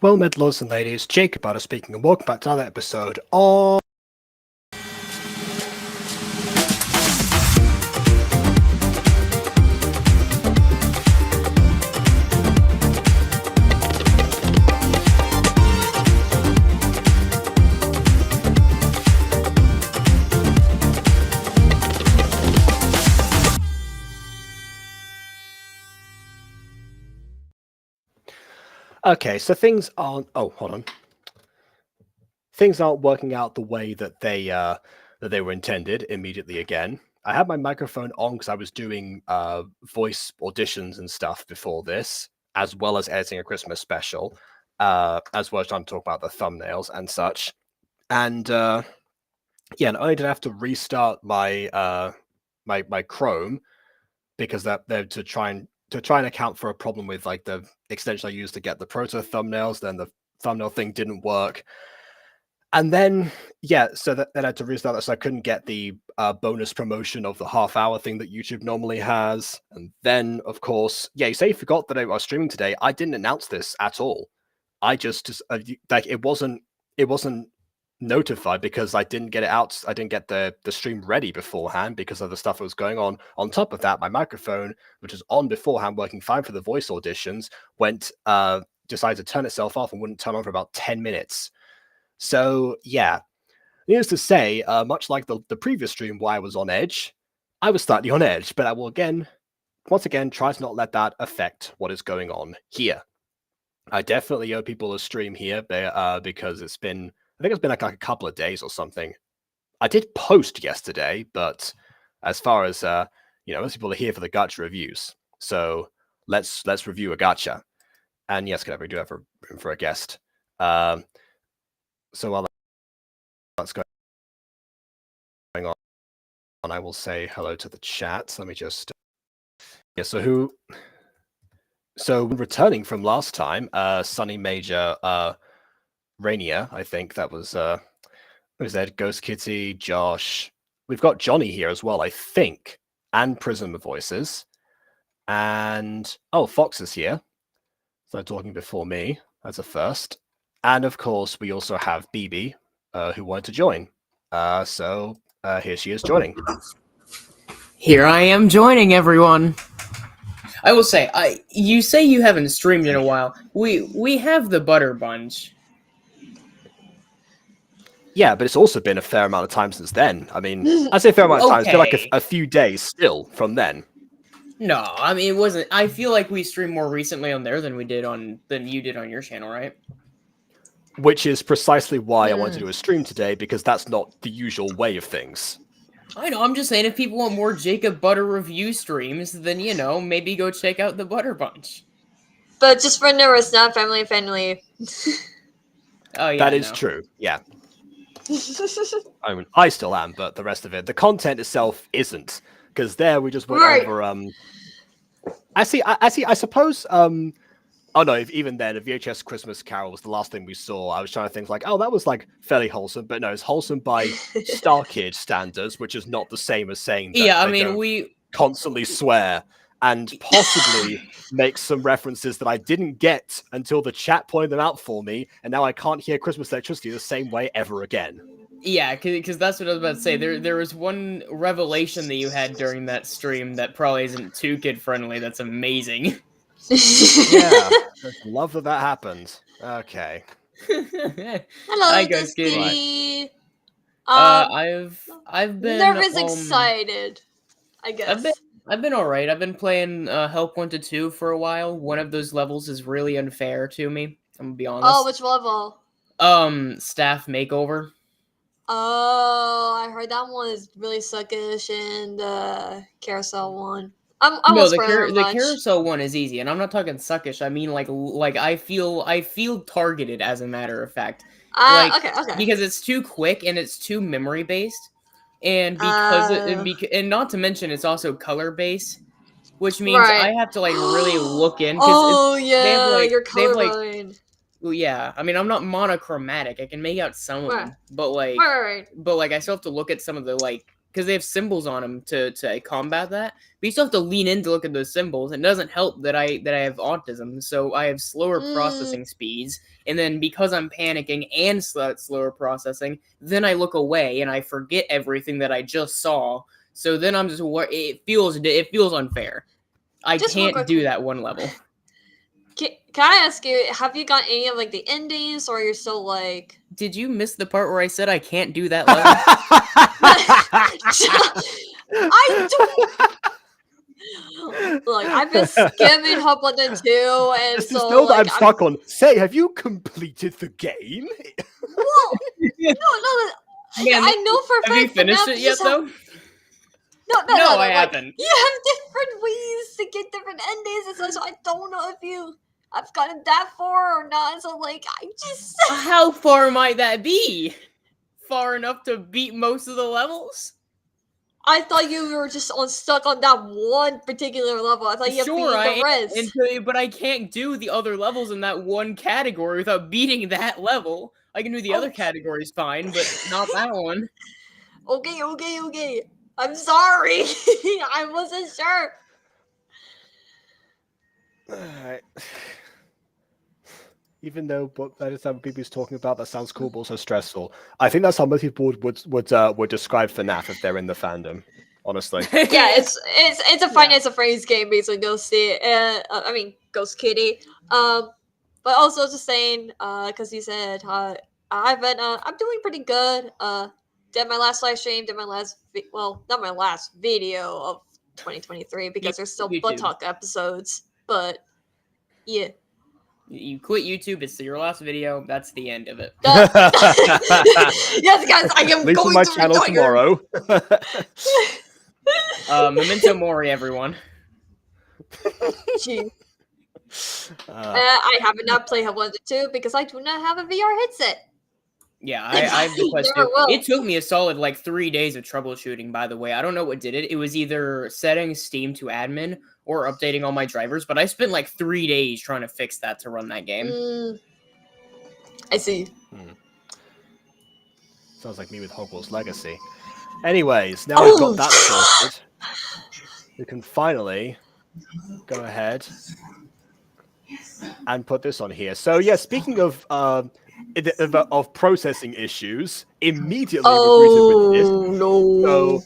Well met, lords and ladies, Jacob Butter speaking, and welcome back to another episode of... Okay, so things aren't... Oh, hold on. Things aren't working out the way that they were intended immediately again. I had my microphone on because I was doing voice auditions and stuff before this, as well as editing a Christmas special, as well as trying to talk about the thumbnails and such. And not only did I have to restart my my Chrome because they're to try and account for a problem with like the extension I used to get the proto thumbnails, then the thumbnail thing didn't work. And then, so then I had to restart that, so I couldn't get the bonus promotion of the half-hour thing that YouTube normally has. And then, of course, you say you forgot that I was streaming today. I didn't announce this at all. I just like it wasn't notified because I didn't get it out. I didn't get the stream ready beforehand because of the stuff that was going on. On top of that, my microphone, which was on beforehand, working fine for the voice auditions, decided to turn itself off and wouldn't turn on for about 10 minutes. So, needless to say, much like the previous stream where I was on edge, I was slightly on edge, but I will once again, try to not let that affect what is going on here. I definitely owe people a stream here because I think it's been like a couple of days or something. I did post yesterday, but as far as, most people are here for the gacha reviews. So let's review a gacha. And yes, we do have room for a guest. So while that's going on, I will say hello to the chat. Let me just... So returning from last time, Sunny Major, Rainier, I think that was, who was that? Ghost Kitty, Josh. We've got Johnny here as well, I think, and Prism Voices. And, Fox is here. So talking before me. That's a first. And of course, we also have BB, who wanted to join. So here she is joining. Here I am joining everyone. I will say, you say you haven't streamed in a while. We have the Butter Bunch. Yeah, but it's also been a fair amount of time since then. I mean, I say a fair amount of time. It's been like a few days still from then. No, I mean it wasn't. I feel like we streamed more recently on there than you did on your channel, right? Which is precisely why I wanted to do a stream today, because that's not the usual way of things. I know, I'm just saying, if people want more Jacob Butter review streams, then, maybe go check out the Butter Bunch. But just remember, it's not family friendly. Oh, yeah, that is true, yeah. I mean, I still am, but the rest of it, the content itself isn't. Because there we just went over, I suppose, oh no, even then, a VHS Christmas Carol was the last thing we saw. I was trying to think like, that was like fairly wholesome, but no, it's wholesome by Star Kid standards, which is not the same as saying that we constantly swear and possibly make some references that I didn't get until the chat pointed them out for me, and now I can't hear Christmas Electricity the same way ever again. Yeah, because that's what I was about to say. There was one revelation that you had during that stream that probably isn't too kid-friendly. That's amazing. Yeah, love that happened. Okay. Hello, Ghost Kitty. I've been nervous, excited. I guess I've been all right. I've been playing Help 1 to 2 for a while. One of those levels is really unfair to me. I'm gonna be honest. Oh, which level? Staff Makeover. Oh, I heard that one is really suckish, and carousel one. The carousel one is easy, and I'm not talking suckish. I mean, like I feel targeted, as a matter of fact. Okay. Because it's too quick and it's too memory based, and and not to mention it's also color based, which means I have to like really look in. You're colorblind. Well, yeah, I mean, I'm not monochromatic. I can make out some of them, but I still have to look at some of the because they have symbols on them to combat that. But you still have to lean in to look at those symbols. And it doesn't help that I have autism, so I have slower processing speeds. And then because I'm panicking and slower processing, then I look away and I forget everything that I just saw. So then I'm just it feels unfair. I Just can't do that one level. Can I ask you, have you got any of like the endings, or you're still like? Did you miss the part where I said I can't do that level? I don't. Look, I've been skimming Hoplanden too, and Just so know that like, I'm stuck on. Say, have you completed the game? Well, no. Man, I know for a fact. Have you finished it yet, though? No, I like, haven't. You have different ways to get different endings, and so I don't know if I've gotten that far or not. So like, I just. How far might that be? Far enough to beat most of the levels? I thought you were just stuck on that one particular level. I thought you beat the rest. But I can't do the other levels in that one category without beating that level. I can do the other categories fine, but not that one. Okay. I'm sorry. I wasn't sure. Alright. Even though what that is how people talking about, that sounds cool but also stressful. I think that's how most people would describe FNAF if they're in the fandom. Honestly. Yeah, it's a Five Nights at Freddy's game based on Ghost Kitty. Ghost Kitty. But also just saying, because you said I'm doing pretty good. Did my last live stream, did my last not my last video of 2023 because there's still butt talk episodes. But yeah. You quit YouTube. It's your last video. That's the end of it. Yes, guys, I am going to my channel tomorrow. Memento Mori, everyone. Gee. I have not played Hoplanden 2 because I do not have a VR headset. Yeah, I have the Quest 2. It took me a solid 3 days of troubleshooting, by the way. I don't know what did it. It was either setting Steam to admin or updating all my drivers, but I spent 3 days trying to fix that to run that game. I see. Sounds like me with Hogwarts Legacy. Anyways, now we've got that sorted, we can finally go ahead and put this on here. So yeah, speaking of processing issues, immediately recruited with this. No. So,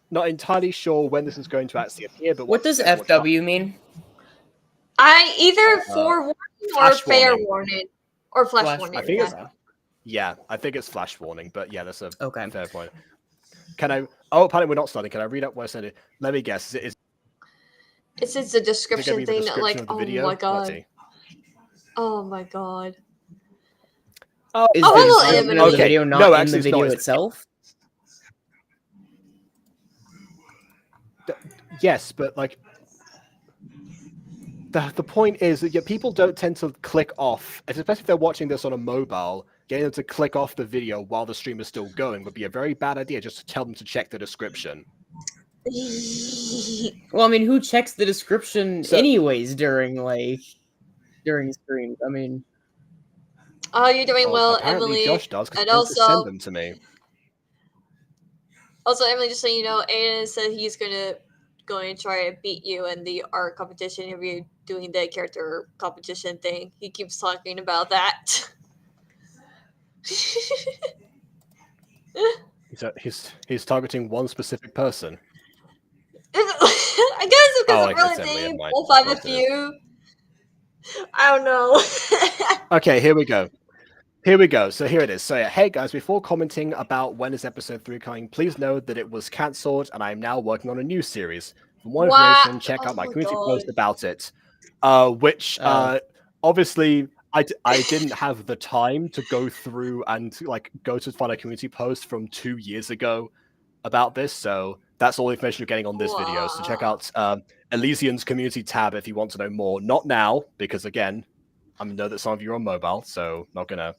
not entirely sure when this is going to actually appear, but what does FW mean? Either forewarning or fair warning. Or flash warning. I think I think it's flash warning, but yeah, that's a fair point. Can I? Oh, apparently we're not starting. Can I read up what I said? It? Let me guess. It's the description thing. My god. Oh my god. Oh, hello, the video not in the video itself? Yes, but the point is that people don't tend to click off, especially if they're watching this on a mobile. Getting them to click off the video while the stream is still going would be a very bad idea. Just to tell them to check the description. Well, I mean, who checks the description anyways during streams? I mean, you're doing well, Emily. Josh does, and also send them to me. Also, Emily, just so you know, Aiden said he's going to try to beat you in the art competition if you're doing the character competition thing. He keeps talking about that. He's targeting one specific person. I guess because of really name all five of you. I don't know. Okay, here we go. So here it is. So yeah, hey guys, before commenting about when is episode 3 coming, please know that it was cancelled and I am now working on a new series. For more information, check out my community post about it. Which obviously I didn't have the time to go through and go to find a community post from 2 years ago about this. So that's all the information you're getting on this video. So check out Elysian's community tab if you want to know more. Not now, because again, I know that some of you are on mobile, so not gonna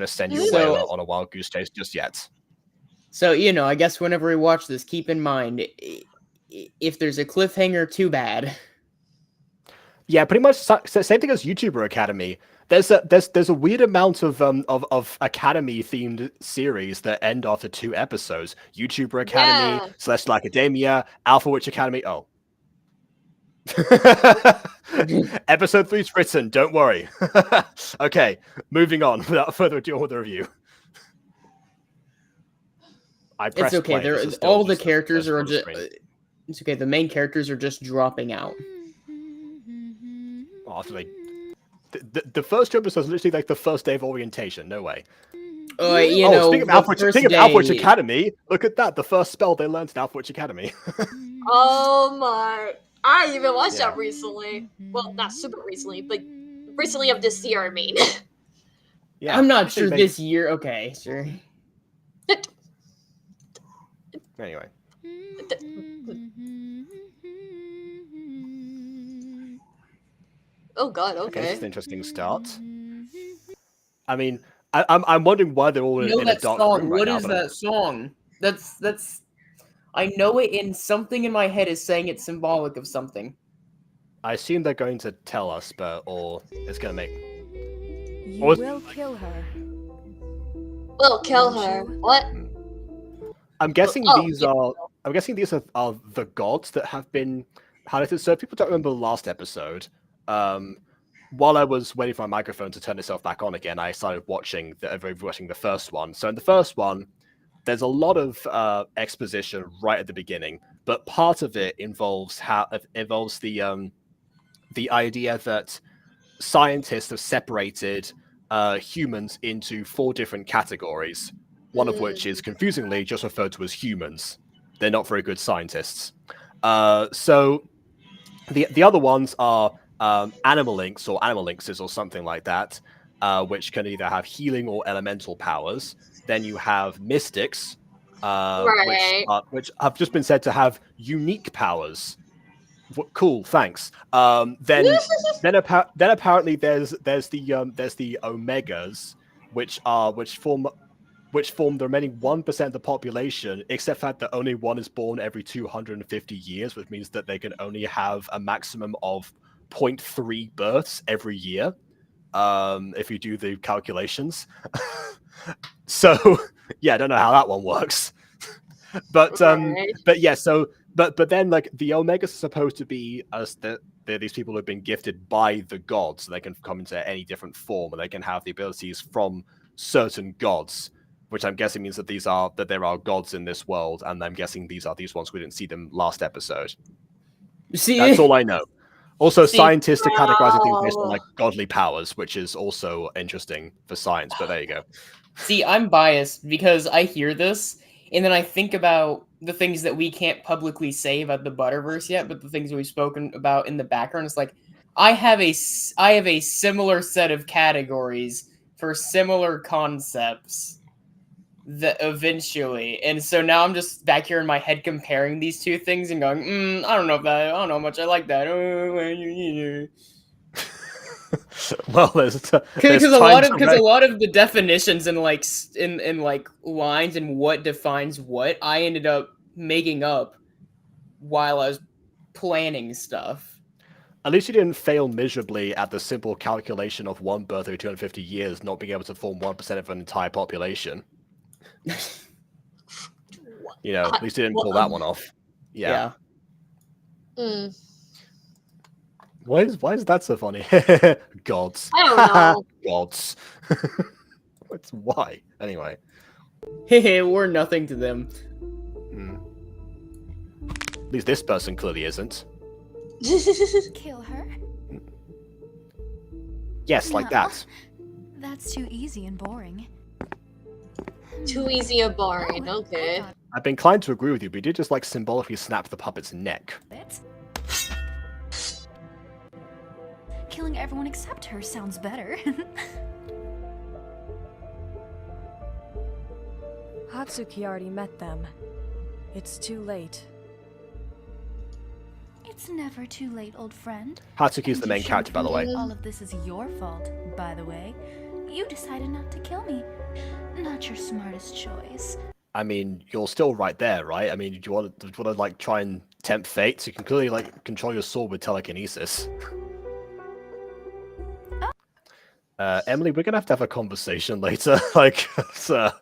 send you away on a wild goose chase just yet. So I guess whenever we watch this, keep in mind if there's a cliffhanger, too bad. Yeah, pretty much same thing as YouTuber Academy. There's a weird amount of academy themed series that end after 2 episodes. YouTuber Academy, Yeah. Celestial Academia, Alpha Witch Academy. Oh. Episode 3's written, don't worry. Okay, moving on without further ado with the review. I It's pressed okay. play. This is still All the just characters a are full just. screen. It's okay. The main characters are just dropping out. Oh, after they, the first 2 episodes is literally like the first day of orientation. No way. You know, speaking of Alpha Witch Academy, look at that. The first spell they learned in Alpha Witch Academy. Oh my! I even watched Yeah. that recently. Well, not super recently, but recently of this year. I mean. Yeah, I'm not actually, sure they- this year. Okay, sure. Anyway, Oh god. okay, this is Okay. an interesting start. I mean, I'm wondering why they're all You know in a that dark song? room right What now. is but that song? That's. I know it, and something in my head is saying it's symbolic of something. I assume they're going to tell us, or it's going to make. You Or- will kill her. We'll kill her. What? I'm guessing Oh, these yeah. are. I'm guessing these are the gods that have been highlighted. So if people don't remember the last episode, while I was waiting for my microphone to turn itself back on again, I started watching the first one. So in the first one, there's a lot of exposition right at the beginning, but part of it involves the idea that scientists have separated humans into 4 different categories, one of which is confusingly just referred to as humans. They're not very good scientists. So the other ones are animal links or animal lynxes or something like that, which can either have healing or elemental powers. Then you have mystics, Right. which have just been said to have unique powers. Cool, thanks. Then apparently there's the omegas, which form the remaining 1% of the population, except that only one is born every 250 years, which means that they can only have a maximum of 0.3 births every year, if you do the calculations. So yeah, I don't know how that one works. But Right. but yeah, so but then like the Omegas are supposed to be they're these people who have been gifted by the gods, so they can come into any different form and they can have the abilities from certain gods, which I'm guessing means that there are gods in this world, and I'm guessing these ones we didn't see them last episode. See, That's all I know. Also, See- scientists are categorizing things based on Wow. like godly powers, which is also interesting for science. But there you go. See, I'm biased because I hear this and then I think about the things that we can't publicly say about the Butterverse yet, but the things we've spoken about in the background. It's like I have a similar set of categories for similar concepts that eventually, and so now I'm just back here in my head comparing these two things and going, I don't know how much I like that. Well, there's Because a times lot of the definitions and like in like lines and what defines what I ended up making up while I was planning stuff. At least you didn't fail miserably at the simple calculation of one birth every 250 years not being able to form 1% of an entire population. You know, at least you didn't pull that one off. Yeah. Mm. Why is that so funny? Gods. I don't know. Gods. It's why? Anyway. Hey, we're nothing to them. At least this person clearly isn't. Kill her? Yes, like No. that. That's too easy and boring. Too easy and boring. Oh, Okay. I got I'd be inclined to agree with you, but you did just like symbolically snap the puppet's neck. it. Killing everyone except her sounds better. Hatsuki already met them. It's too late. It's never too late, old friend. Hatsuki's the And main you character, by the way. shouldn't think all of this is your fault, by the way. You decided not to kill me. Not your smartest choice. I mean, you're still right there, right? I mean, do you want to like try and tempt fate? So you can clearly like control your sword with telekinesis. Emily, we're gonna have to have a conversation later. Like, oh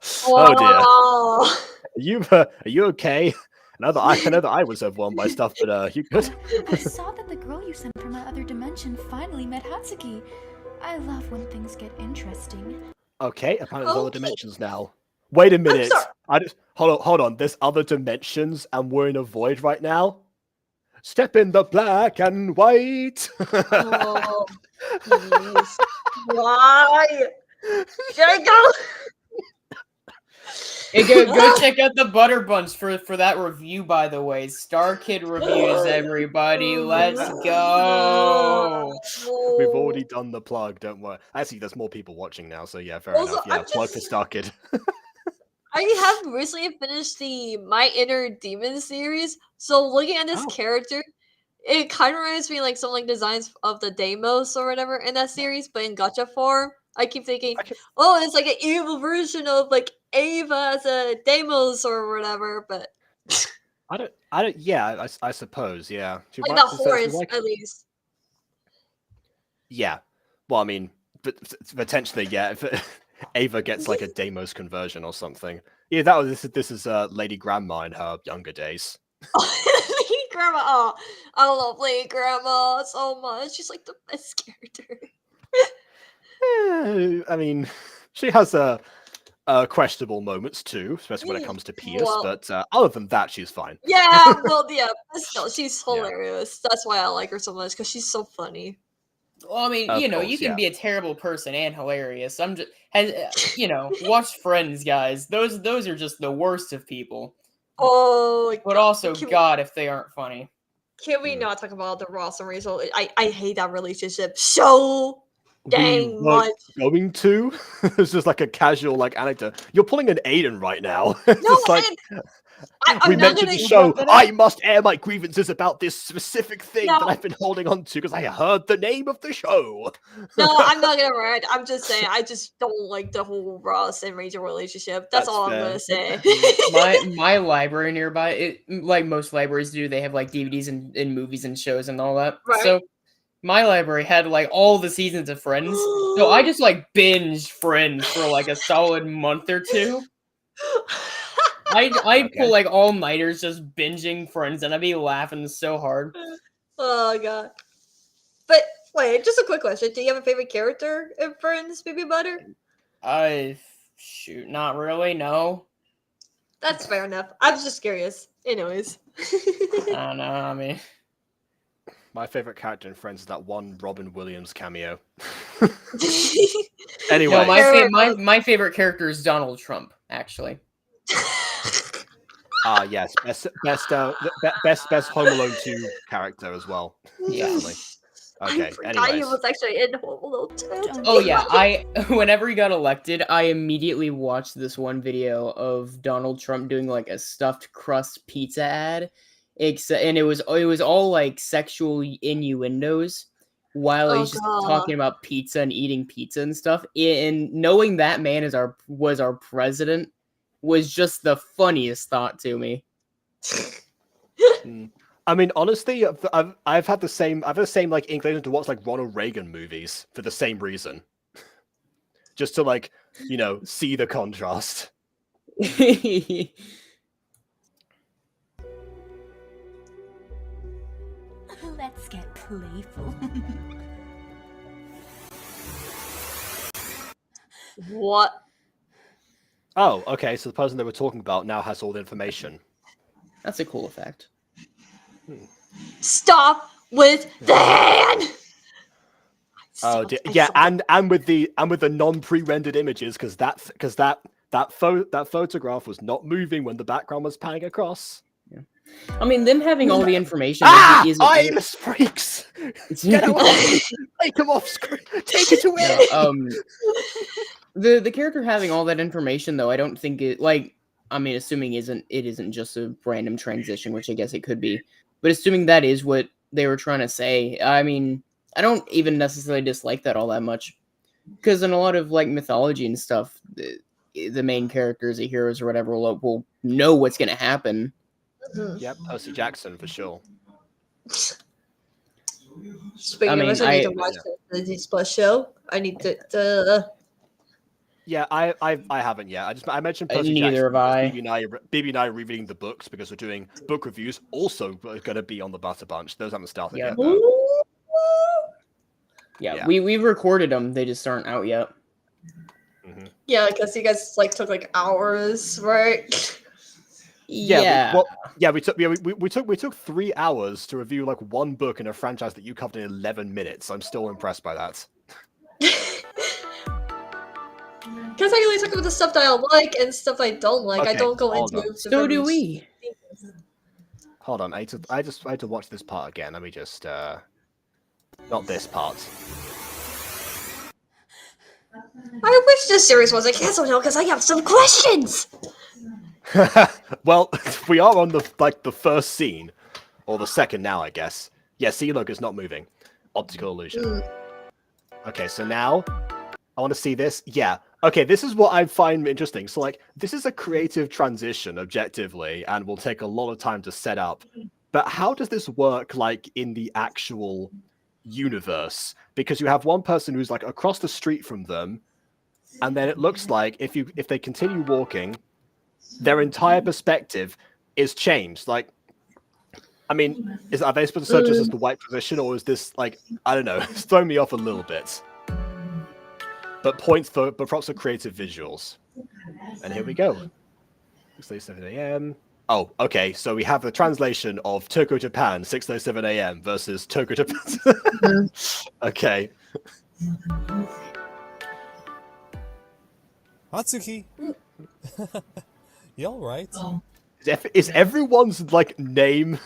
dear, are you okay? I know that I was overwhelmed by stuff, but you good? I saw that the girl you sent from my other dimension finally met Hatsuki. I love when things get interesting. Okay, apparently there's other Okay. dimensions now. Wait a minute. sorry. I just hold on. There's other dimensions, and we're in a void right now. Step in the black and white. Oh, please. Why? Should I go? Hey, go check out the Butter Buns for that review, by the way. Star Kid reviews, everybody. Let's go. We've already done the plug. Don't worry. Actually, there's more people watching now, so yeah, fair Also, enough. Yeah, I'm plug for just- Star Kid. I have recently finished the My Inner Demon series, so looking at this Oh. character, it kind of reminds me like some like designs of the Deimos or whatever in that series, but in gacha form. I keep thinking, oh, it's like an evil version of like Ava as a Deimos or whatever, but I don't. Yeah, I suppose. Yeah. She like might- the so she's horse like- at least. Yeah. Well, I mean, but potentially, yeah. If Ava gets like a Deimos conversion or something. Yeah, this is Lady Grandma in her younger days. Lady Grandma, oh, I love Lady Grandma so much. She's like the best character. I mean, she has questionable moments too, especially when it comes to Pierce. Well- but other than that, she's fine. Yeah, well, yeah, but still, she's Yeah. hilarious. That's why I like her so much because she's so funny. Well, I mean, Of you course, can yeah. be a terrible person and hilarious. I'm just, watch Friends, guys. Those are just the worst of people. Oh, my But God. also, Can we- God, if they aren't funny. Can we Mm. not talk about the Ross and Rachel? I hate that relationship so dang We weren't much. going to. It's just like a casual like anecdote. You're pulling an Aiden right now. It's No, just like I'm we not mentioned gonna. the show. that I must air my grievances about this specific thing No. that I've been holding on to because I heard the name of the show. No, I'm not gonna rant. I'm just saying I just don't like the whole Ross and Rachel relationship. That's That's all I'm fair. gonna say. My library nearby, like most libraries do, they have like DVDs and movies and shows and all that. Right. So my library had like all the seasons of Friends. So I just like binged Friends for like a solid month or two. I'd Okay. pull like all nighters just binging Friends, and I'd be laughing so hard. Oh god. But wait, just a quick question. Do you have a favorite character in Friends, Baby Butter? Shoot, not really. No, That's fair enough. I was just curious. Anyways. I don't know. I mean, My favorite character in Friends is that one Robin Williams cameo. Anyway, no, Fair enough. my favorite character is Donald Trump. Actually, yes, best Home Alone 2 character as well. Yeah. Definitely. I Okay, forgot he anyways. was actually in Home Alone too. Don't oh yeah, whenever he got elected, I immediately watched this one video of Donald Trump doing like a stuffed crust pizza ad, and it was all like sexual innuendos while Oh, he's just God. talking about pizza and eating pizza and stuff. And knowing that man was our president was just the funniest thought to me. I mean, honestly, I've had the same like inclination to watch like Ronald Reagan movies for the same reason, just to like see the contrast. Let's get playful. What? Oh, okay. So the person they were talking about now has all the information. That's a cool effect. Stop with the hand. Oh, yeah, and with the non-pre-rendered images because that photograph was not moving when the background was panning across. I mean, them having all the information isn't. Eyeless freaks! Get away! Take them off screen! Take it away! No, the character having all that information, though, I don't think it assuming it isn't just a random transition, which I guess it could be, but assuming that is what they were trying to say, I mean, I don't even necessarily dislike that all that much, because in a lot of like mythology and stuff, the main characters, the heroes or whatever, will know what's going to happen. Yep, Percy Jackson for sure. Speaking of which, I need to watch the Disney Plus show. I need to. Yeah, I haven't yet. I mentioned Percy Neither Jackson. have I. BB and I are rereading the books because we're doing book reviews. Also, going to be on the Butter Bunch. Those haven't started Yeah. yet though. Yeah, we've recorded them. They just aren't out yet. Mm-hmm. Yeah, because you guys like took like hours, right? Yeah. We took 3 hours to review like one book in a franchise that you covered in 11 minutes. I'm still impressed by that. Because I only talk about the stuff that I like and stuff I don't like. I Okay, don't go hold into. on. the So do very- we. Hold on, I had to watch this part again. Let me just not this part. I wish this series wasn't canceled now because I have some questions. Well, we are on the first scene, or the second now, I guess. Yeah, see, look, it's not moving. Optical illusion. Okay, so now I want to see this. Yeah. Okay, this is what I find interesting. So, like, this is a creative transition, objectively, and will take a lot of time to set up. But how does this work, like, in the actual universe? Because you have one person who's, like, across the street from them, and then it looks like if they continue walking, their entire perspective is changed. Like, I mean, are they supposed to search this as the white position, or is this, like, I don't know, it's thrown me off a little bit. But props for creative visuals. And here we go. 6:37 a.m. Oh, okay. So we have the translation of Tokyo, Japan, 6:07 a.m. versus Tokyo, Japan. Okay. Hatsuki! You alright? Is everyone's like name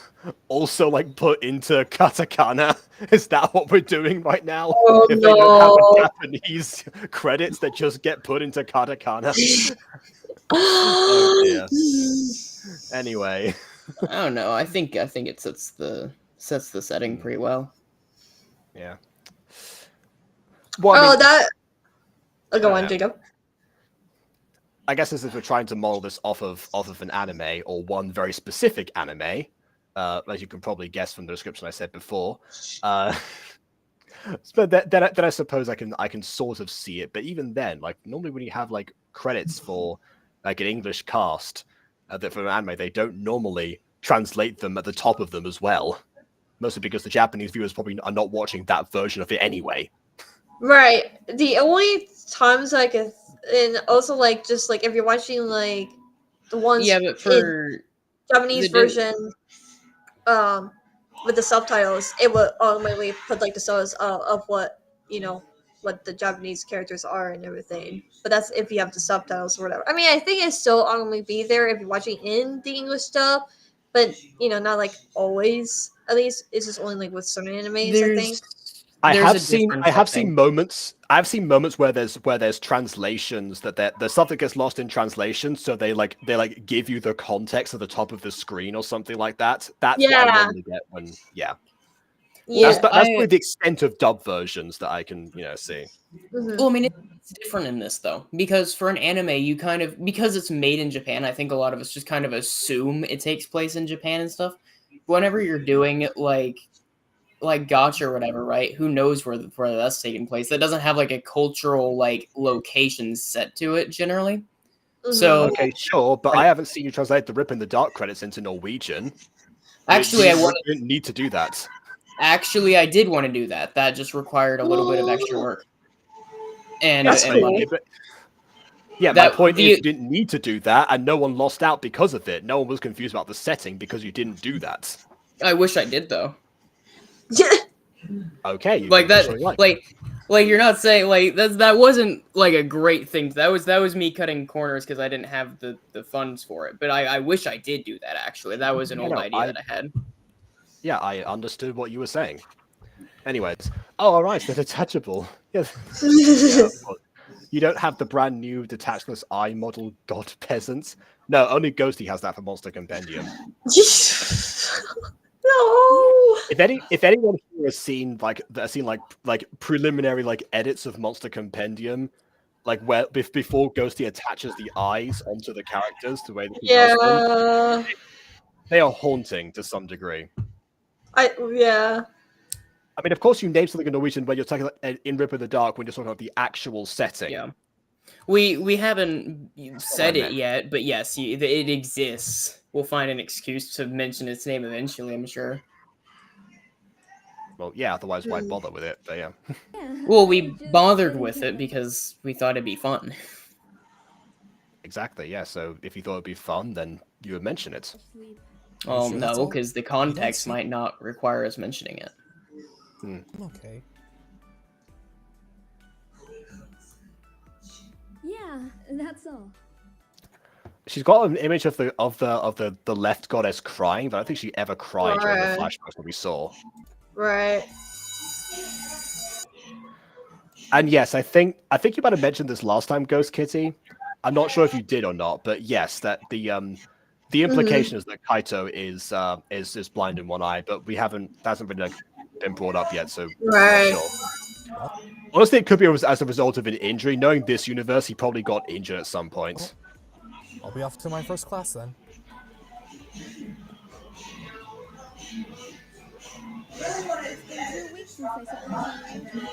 also like put into katakana? Is that what we're doing right now? Oh, If they don't have no. a Japanese credits, they just get put into katakana. Oh dear. Anyway, I don't know. I think it sets the setting pretty well. yeah. Well, I mean, Go on, Jacob. I guess this is we're trying to model this off of an anime or one very specific anime, as you can probably guess from the description I said before. But then I suppose I can sort of see it. But even then, like normally when you have like credits for like an English cast that for an anime, they don't normally translate them at the top of them as well. Mostly because the Japanese viewers probably are not watching that version of it anyway. Right. The only times I can, and also like just like if you're watching like the ones Yeah, but for Japanese the version, with the subtitles, it would automatically put like the subtitles of what what the Japanese characters are and everything. But that's if you have the subtitles or whatever. I mean, I think it still automatically be there if you're watching in the English stuff, but not like always. At least it's just only like with certain animes. I think. I There's a have seen difference, moments. I've seen moments where there's translations that there's stuff that gets lost in translation, so they give you the context at the top of the screen or something like that. That's what I normally get when That's probably the extent of dub versions that I can see. Mm-hmm. Well, I mean, it's different in this though, because for an anime, you kind of because it's made in Japan. I think a lot of us just kind of assume it takes place in Japan and stuff. Whenever you're doing like Gacha or whatever, right? Who knows where that's taking place? That doesn't have like a cultural like location set to it generally. Mm-hmm. So Okay, sure, but I haven't seen you translate the Rip in the Dark credits into Norwegian. Actually, you didn't need to do that. Actually, I did want to do that. That just required a little bit of extra work. And money. My point is you didn't need to do that, and no one lost out because of it. No one was confused about the setting because you didn't do that. I wish I did though. Okay, like that, like you're not saying like that wasn't like a great thing. That was me cutting corners because I didn't have the funds for it. But I wish I did do that. Actually, that was an old idea that I had. Yeah, I understood what you were saying. Anyways, all right, they're detachable. Yes. You don't have the brand new detachless eye model god peasants. No, only Ghosty has that for Monster Compendium. No. If anyone here has seen like preliminary like edits of Monster Compendium, like where before Ghosty attaches the eyes onto the characters the way that he does them, they are haunting to some degree. I mean, of course, you name something in Norwegian when you're talking in Rip in the Dark when you're talking about the actual setting. Yeah. We haven't said I it meant. yet, but yes, it exists. We'll find an excuse to mention its name eventually, I'm sure. Well, yeah. Otherwise, why bother with it? But yeah. Well, we bothered with it because we thought it'd be fun. Exactly. Yeah. So if you thought it'd be fun, then you would mention it. Well, sure that's no, all? because the You don't context see- might not require us mentioning it. Okay. Yeah, that's all. She's got an image of the left goddess crying, but I don't think she ever cried during the Right. flashbacks that we saw. Right. And yes, I think you might have mentioned this last time, Ghost Kitty. I'm not sure if you did or not, but yes, that the implication is that Kaito is blind in one eye, but that hasn't really been brought up yet, so Right. I'm not sure. Honestly, it could be as a result of an injury. Knowing this universe, he probably got injured at some point. I'll be off to my first class then. It's been 2 weeks since I surprisingly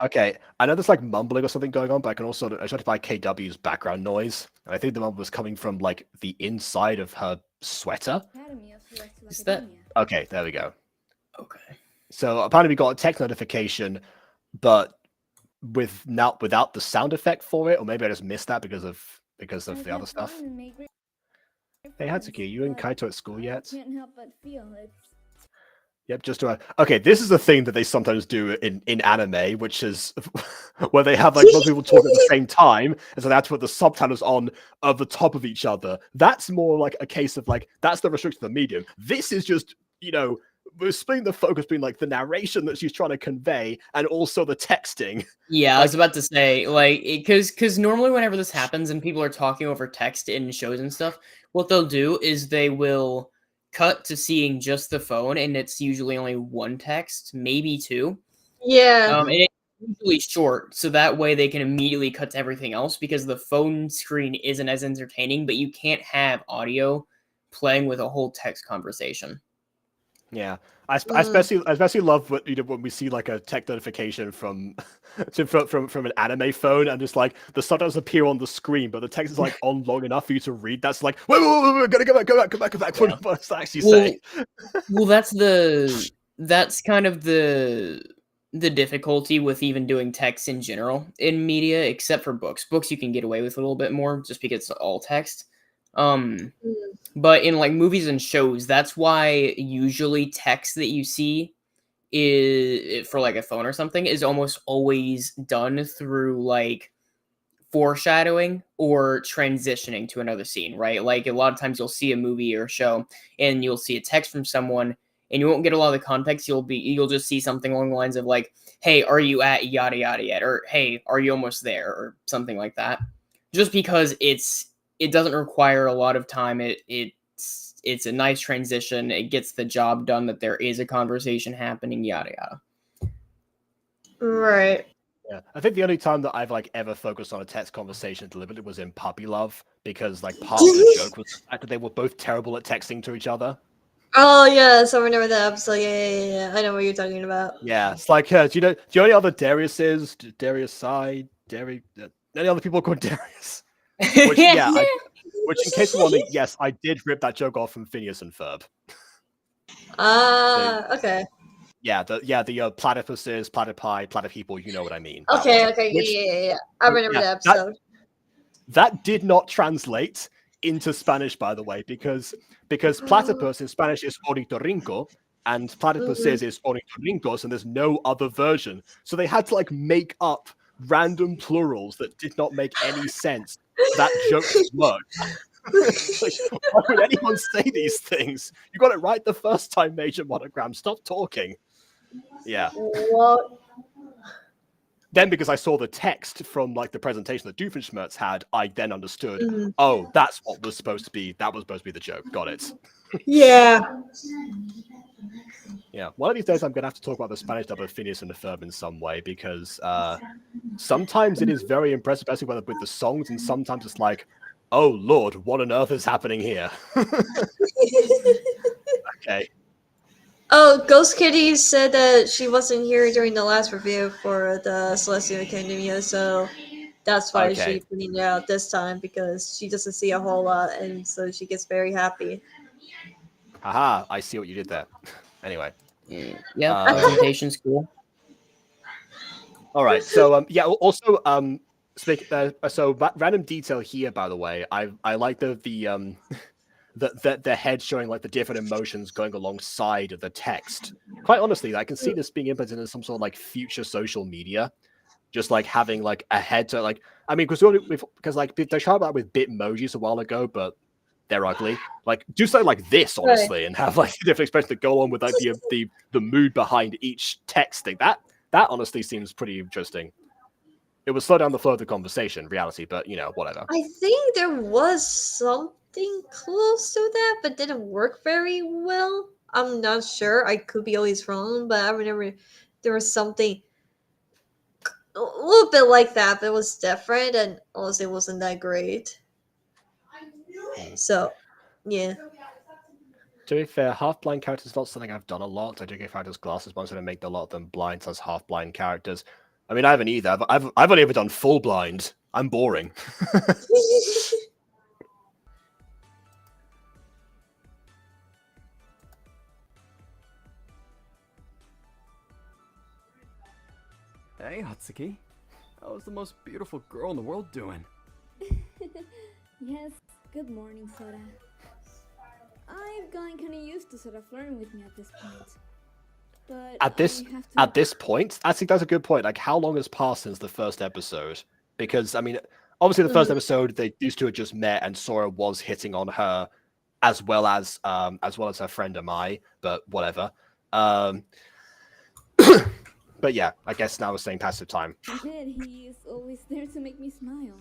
Okay, I know there's like mumbling or something going on, but I can also identify KW's background noise, and I think the mumble was coming from like the inside of her sweater. Academy of Celestial Is that- Academia. Okay, there we go. Okay. So apparently we got a text notification, but without the sound effect for it, or maybe I just missed that because of I've the other had stuff. fun and made great Hey friends, Hatsuki, you and but Kaito at school I yet? can't help but feel it's Yep, just to okay. This is a thing that they sometimes do in anime, which is where they have like most people talk at the same time, and so they have to put the subtitles on at the top of each other. That's more like a case of like that's the restriction of the medium. This is just we're splitting the focus between like the narration that she's trying to convey and also the texting. Yeah, I was about to say, like, because normally whenever this happens and people are talking over text in shows and stuff, what they'll do is they will cut to seeing just the phone, and it's usually only one text, maybe two. Yeah. And it's usually short, so that way they can immediately cut to everything else because the phone screen isn't as entertaining, but you can't have audio playing with a whole text conversation. Yeah, I especially love what when we see like a tech notification from from an anime phone, and just like the subtitles appear on the screen, but the text is like on long enough for you to read. That's like wait, gotta go back. Yeah. What does that actually say? Well, that's kind of the difficulty with even doing text in general in media, except for books. Books you can get away with a little bit more just because it's all text. But in like movies and shows, that's why usually text that you see is for like a phone or something is almost always done through like foreshadowing or transitioning to another scene, right? Like a lot of times you'll see a movie or a show and you'll see a text from someone and you won't get a lot of the context. You'll just see something along the lines of like, "Hey, are you at yada yada yet?" or "Hey, are you almost there?" or something like that. Just because it doesn't require a lot of time. It's a nice transition. It gets the job done that there is a conversation happening, yada yada. Right. Yeah, I think the only time that I've like ever focused on a text conversation deliberately was in Puppy Love, because like part of the joke was the fact that they were both terrible at texting to each other. Oh yeah, so I remember that episode. Yeah. I know what you're talking about. Yeah, it's like do you know any other Dariuses? Darius Side, Darius, any other people called Darius? Which which in case you're wondering, yes, I did rip that joke off from Phineas and Ferb. Okay. Yeah, the platypuses, platypi, platypeople, you know what I mean. That Okay, one. okay, Which- yeah. I remember yeah, that episode. That did not translate into Spanish, by the way, because platypus in Spanish is ornitorrinco, and platypus is ornitorrincos, and there's no other version. So they had to like make up random plurals that did not make any sense. That joke worked. Like, why would anyone say these things? You got it right the first time, Major Monogram. Stop talking. Yeah. What? Then, because I saw the text from like the presentation that Doofenshmirtz had, I then understood. Oh, that's what was supposed to be. That was supposed to be the joke. Got it. Yeah. Yeah. One of these days, I'm gonna have to talk about the Spanish dub of Phineas and the Ferb in some way, because sometimes it is very impressive, especially with the songs, and sometimes it's like, oh Lord, what on earth is happening here? Okay. Oh, Ghost Kitty said that she wasn't here during the last review for the Celestial Academia, so that's why Okay. she putting it out this time because she doesn't see a whole lot, and so she gets very happy. Haha, I see what you did there. Anyway. Yeah, Uh, presentation's cool. All right. So yeah. Also random detail here, by the way. I like the head showing like the different emotions going alongside the text. Quite honestly, I can see this being implemented in some sort of like future social media. Just like having like a head to like, I mean, because like they tried that with Bitmojis a while ago, but they're ugly. Like do something like this, honestly, and have like different expressions that go on with like the mood behind each text thing. That honestly seems pretty interesting. It would slow down the flow of the conversation, reality, but you know, whatever. I think there was something close to that, but didn't work very well. I'm not sure. I could be always wrong, but I remember there was something a little bit like that, but it was different, and honestly, it wasn't that great. So, yeah. To be fair, half-blind characters is not something I've done a lot. I do give characters glasses, but I'm going to make a lot of them blind as half-blind characters. I mean, I haven't either. I've only ever done full blind. I'm boring. Hey, Hatsuki. How's the most beautiful girl in the world doing? Yes, good morning, Sora. I've gotten kinda used to Sora flirting with me at this point. But at this point, I think that's a good point. Like, how long has passed since the first episode? Because I mean, obviously, the first episode these two had just met, and Sora was hitting on her, as well as her friend Amai. But whatever. But yeah, I guess now we're saying passive time. He is always there to make me smile.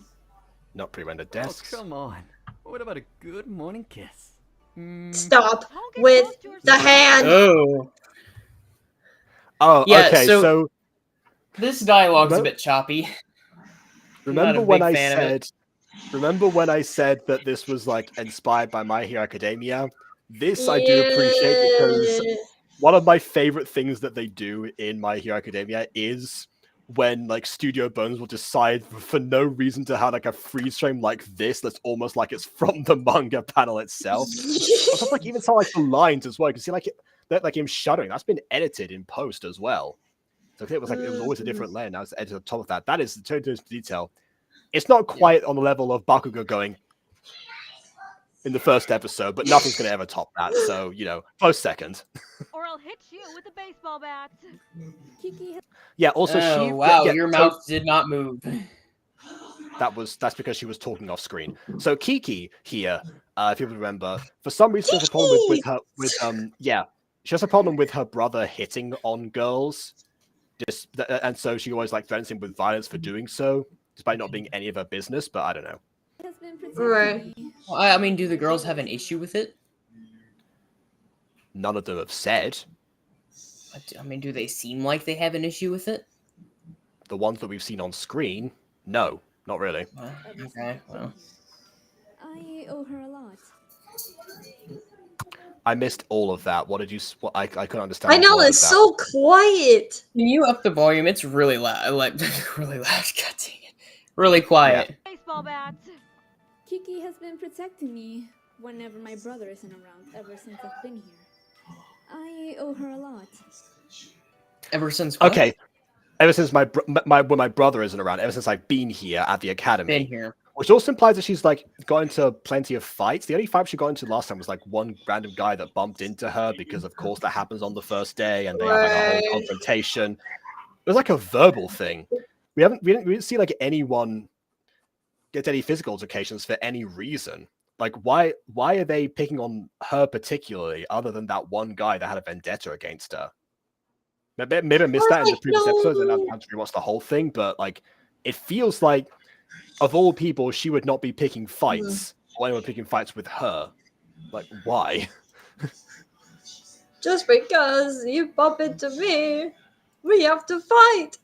Not pre-rendered desks. Oh, come on. What about a good morning kiss? Stop with the hand. Oh, Yeah, okay. So this dialogue's a bit choppy. Remember when I said that this was like inspired by My Hero Academia? This I do appreciate because one of my favorite things that they do in My Hero Academia is when like Studio Bones will decide for no reason to have like a freeze frame like this that's almost like it's from the manga panel itself. It's like even some like the lines as well. You can see like like him shuddering. That's been edited in post as well. So it was like it was always a different layer. Now it's edited on top of that. That is the detail. It's not quite on the level of Bakugo going in the first episode, but nothing's going to ever top that. So, you know, close second. Or I'll hit you with a baseball bat. Kiki. Yeah, also your mouth did not move. That's because she was talking off screen. So Kiki here, if you remember, for some reason she has a problem she has a problem with her brother hitting on girls. And so she always like threatens him with violence for doing so, despite not being any of her business, but I don't know. Right. Well, I mean, do the girls have an issue with it? None of them have said. I mean, do they seem like they have an issue with it? The ones that we've seen on screen, no, not really. Okay, well. I owe her a lot. I missed all of that. What did you? I couldn't understand. I know, it's so quiet. Can you up the volume? It's really loud. Like really loud. God dang it. Really quiet. Yeah. Baseball bat. Kiki has been protecting me whenever my brother isn't around ever since I've been here. I owe her a lot. Ever since what? Okay. Ever since when my brother isn't around, ever since I've been here at the academy. Been here. Which also implies that she's like got into plenty of fights. The only fight she got into last time was like one random guy that bumped into her because of course that happens on the first day and they have like a whole confrontation. It was like a verbal thing. We didn't see like anyone get any physical altercations for any reason. Like why are they picking on her particularly other than that one guy that had a vendetta against her? Maybe I missed that in the previous episodes and I've had to rewatch the whole thing, but like it feels like of all people, she would not be picking fights or anyone picking fights with her. Like, why? Just because you bump into me, we have to fight.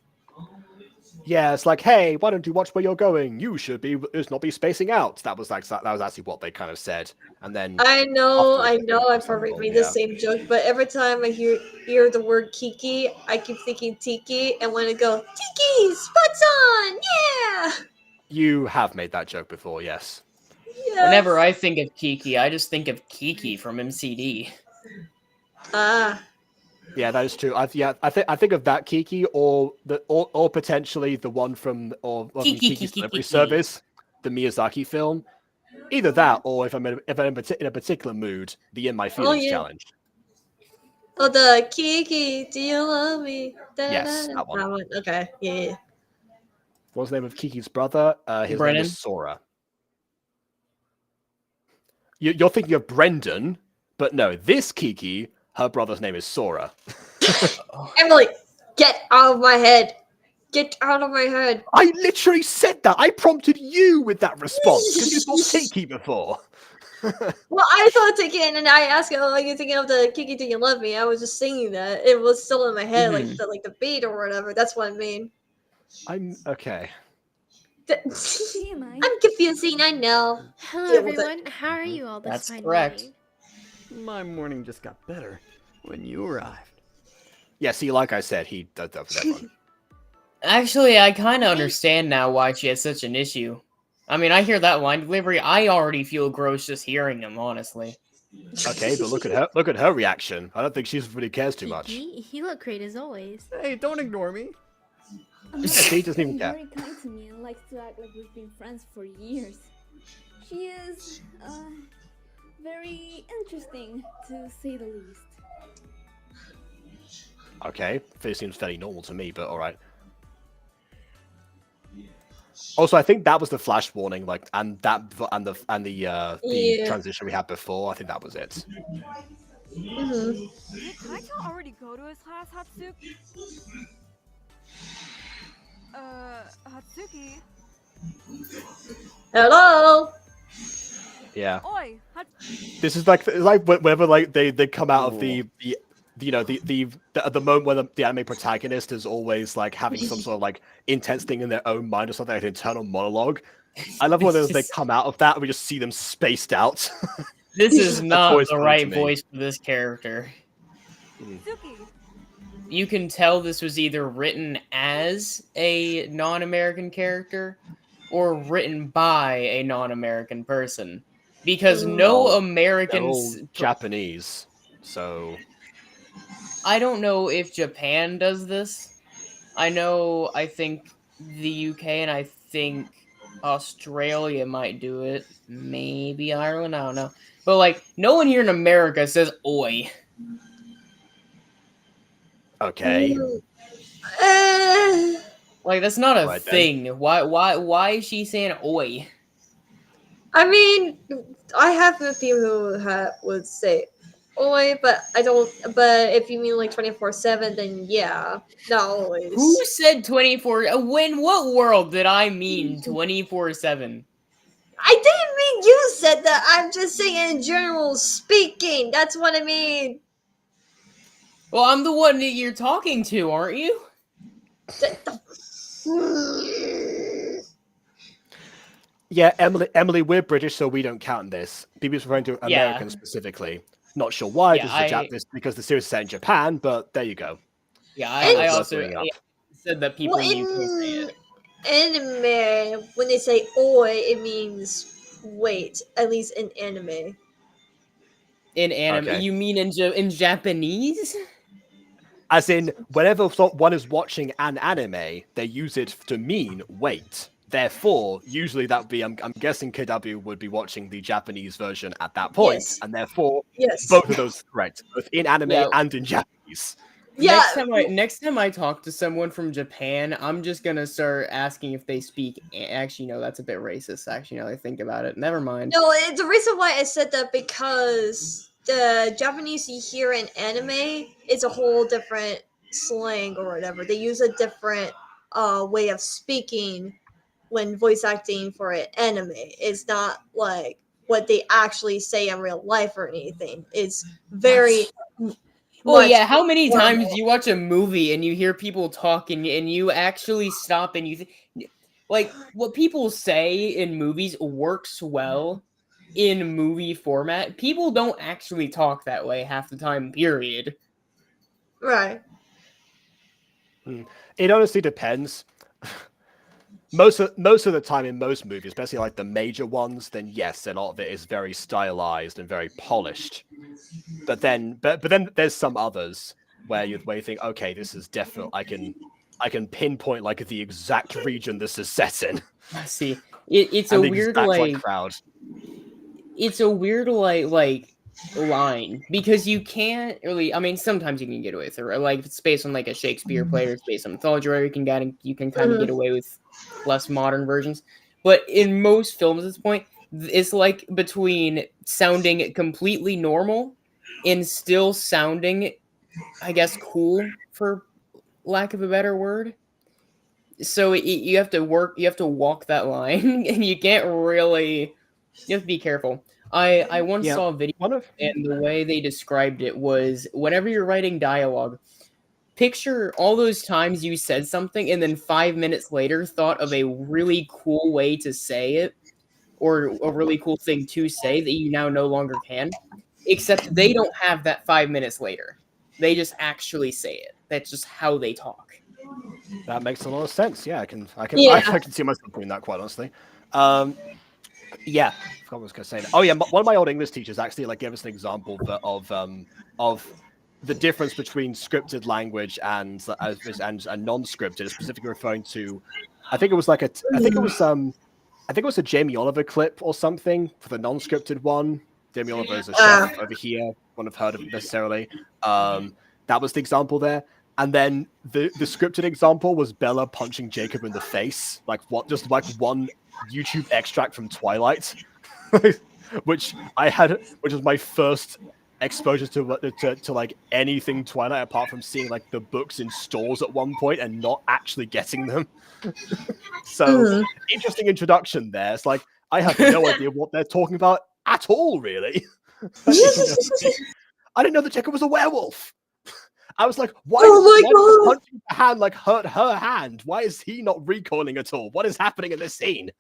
Yeah, it's like, hey, why don't you watch where you're going? You should not be spacing out. That was actually what they kind of said. And then I know, afterwards, I've probably made the same joke, but every time I hear the word Kiki, I keep thinking Tiki, and when I go Tiki, spots on, yeah, You have made that joke before, yes. Whenever yes. I think of Kiki, I just think of Kiki from MCD. Ah, Yeah, that is true. I think of that Kiki or potentially the one from Kiki's Delivery Service, the Miyazaki film. Either that, or if I'm in a particular mood, the In My Feelings yeah. challenge. Oh, the Kiki, do you love me? Yes, that one. That one. Okay, yeah. What's the name of Kiki's brother? His name Brennan? is Sora. You're thinking of Brendan, but no, this Kiki, her brother's name is Sora. Emily, get out of my head. Get out of my head. I literally said that. I prompted you with that response because you thought Kiki before. Well, I thought Tiki, and then I asked him, "Are you thinking of the Kiki? Do you love me?" I was just singing that. It was still in my head, Mhm. like the beat or whatever. That's what I mean. I'm okay. I'm confusing. I know. Hello, Deal with it. everyone. How are you all this That's fine correct. morning? My morning just got better when you arrived. Yeah, see, like I said, he does that for everyone. Actually, I kind of understand now why she has such an issue. I mean, I hear that line delivery, I already feel gross just hearing him, honestly. Okay, but look at her reaction. I don't think she really cares too much. He looked great as always. Hey, don't ignore me. She doesn't even care. Very kind to me and likes to act like we've been friends for years. She is, very interesting, to say the least. Okay, this seems fairly normal to me, but all right. Also, I think that was the flash warning, and the transition we had before. I think that was it. Did Kaito already go to his class, Hatsuki? Hatsuki? Hello. Yeah. Oi! This is like whenever they come out of the moment where the anime protagonist is always like having some sort of intense thing in their own mind or something, like an internal monologue. I love when they come out of that and we just see them spaced out. This is not always the funny right to me. voice for this character. Hatsuki! You can tell this was either written as a non-American character or written by a non-American person. Because no They're Americans... all Japanese, so... I don't know if Japan does this. I think the UK and I think Australia might do it. Maybe Ireland, I don't know. But, no one here in America says oi. Okay. That's not a Right then. thing. Why is she saying oi? I mean, I have met people who would say "oi," but I don't. But if you mean 24/7, then yeah, not always. Who said 24? What world did I mean 24/7? I didn't mean you said that. I'm just saying in general speaking. That's what I mean. Well, I'm the one that you're talking to, aren't you? Yeah, Emily, we're British, so we don't count this. BB's referring to Americans specifically. Not sure why. Yeah, this because the series is set in Japan, but there you go. Yeah, I also Up. said that people in the UK say it. Anime, when they say "oi," it means wait. At least in anime. In anime, Okay. you mean in Japanese? As in, whenever one is watching an anime, they use it to mean wait. Therefore, usually that would be, I'm guessing KW would be watching the Japanese version at that point, Yes. and therefore, Yes. both of those are correct, both in anime Yeah. and in Japanese. Yeah. Next time I talk to someone from Japan, I'm just gonna start asking if they speak. Actually, no, that's a bit racist. Actually, now that I think about it, never mind. No, the reason why I said that because the Japanese you hear in anime is a whole different slang or whatever. They use a different way of speaking when voice acting for an anime. It's not like what they actually say in real life or anything. It's very Well, much yeah. How many more times more. do you watch a movie and you hear people talk and you actually stop and like what people say in movies works well in movie format? People don't actually talk that way half the time. Period. Right. It honestly depends. Most of the time in most movies, especially like the major ones, then yes, a lot of it is very stylized and very polished. But then there's some others where you think, okay, this is definitely I can pinpoint like the exact region this is set in. I see. It's and a the weird exact crowd. It's a weird like line because you can't really. I mean, sometimes you can get away with it, right? Like if it's based on like a Shakespeare play or it's based on mythology, where you can kind of get away with less modern versions. But in most films at this point, it's like between sounding completely normal and still sounding, I guess, cool for lack of a better word. So you have to walk that line, and you can't really. You have to be careful. I once saw a video, and the way they described it was whenever you're writing dialogue, picture all those times you said something, and then 5 minutes later thought of a really cool way to say it, or a really cool thing to say that you now no longer can. Except they don't have that 5 minutes later. They just actually say it. That's just how they talk. That makes a lot of sense. Yeah, I can Yeah. I can see myself doing that quite honestly. Yeah, I forgot what I was going to say. Oh yeah, one of my old English teachers actually like gave us an example of the difference between scripted language and non-scripted, specifically referring to, I think it was a Jamie Oliver clip or something for the non-scripted one. Jamie Oliver is a chef over here. Wouldn't have heard of it necessarily. That was the example there. And then the scripted example was Bella punching Jacob in the face, just like one YouTube extract from Twilight, which was my first exposure to like anything Twilight apart from seeing like the books in stores at one point and not actually getting them. So interesting introduction there. It's like I have no idea what they're talking about at all, really. I didn't know that Jacob was a werewolf. I was like, why does punching the hand like hurt her hand? Why is he not recoiling at all? What is happening in this scene?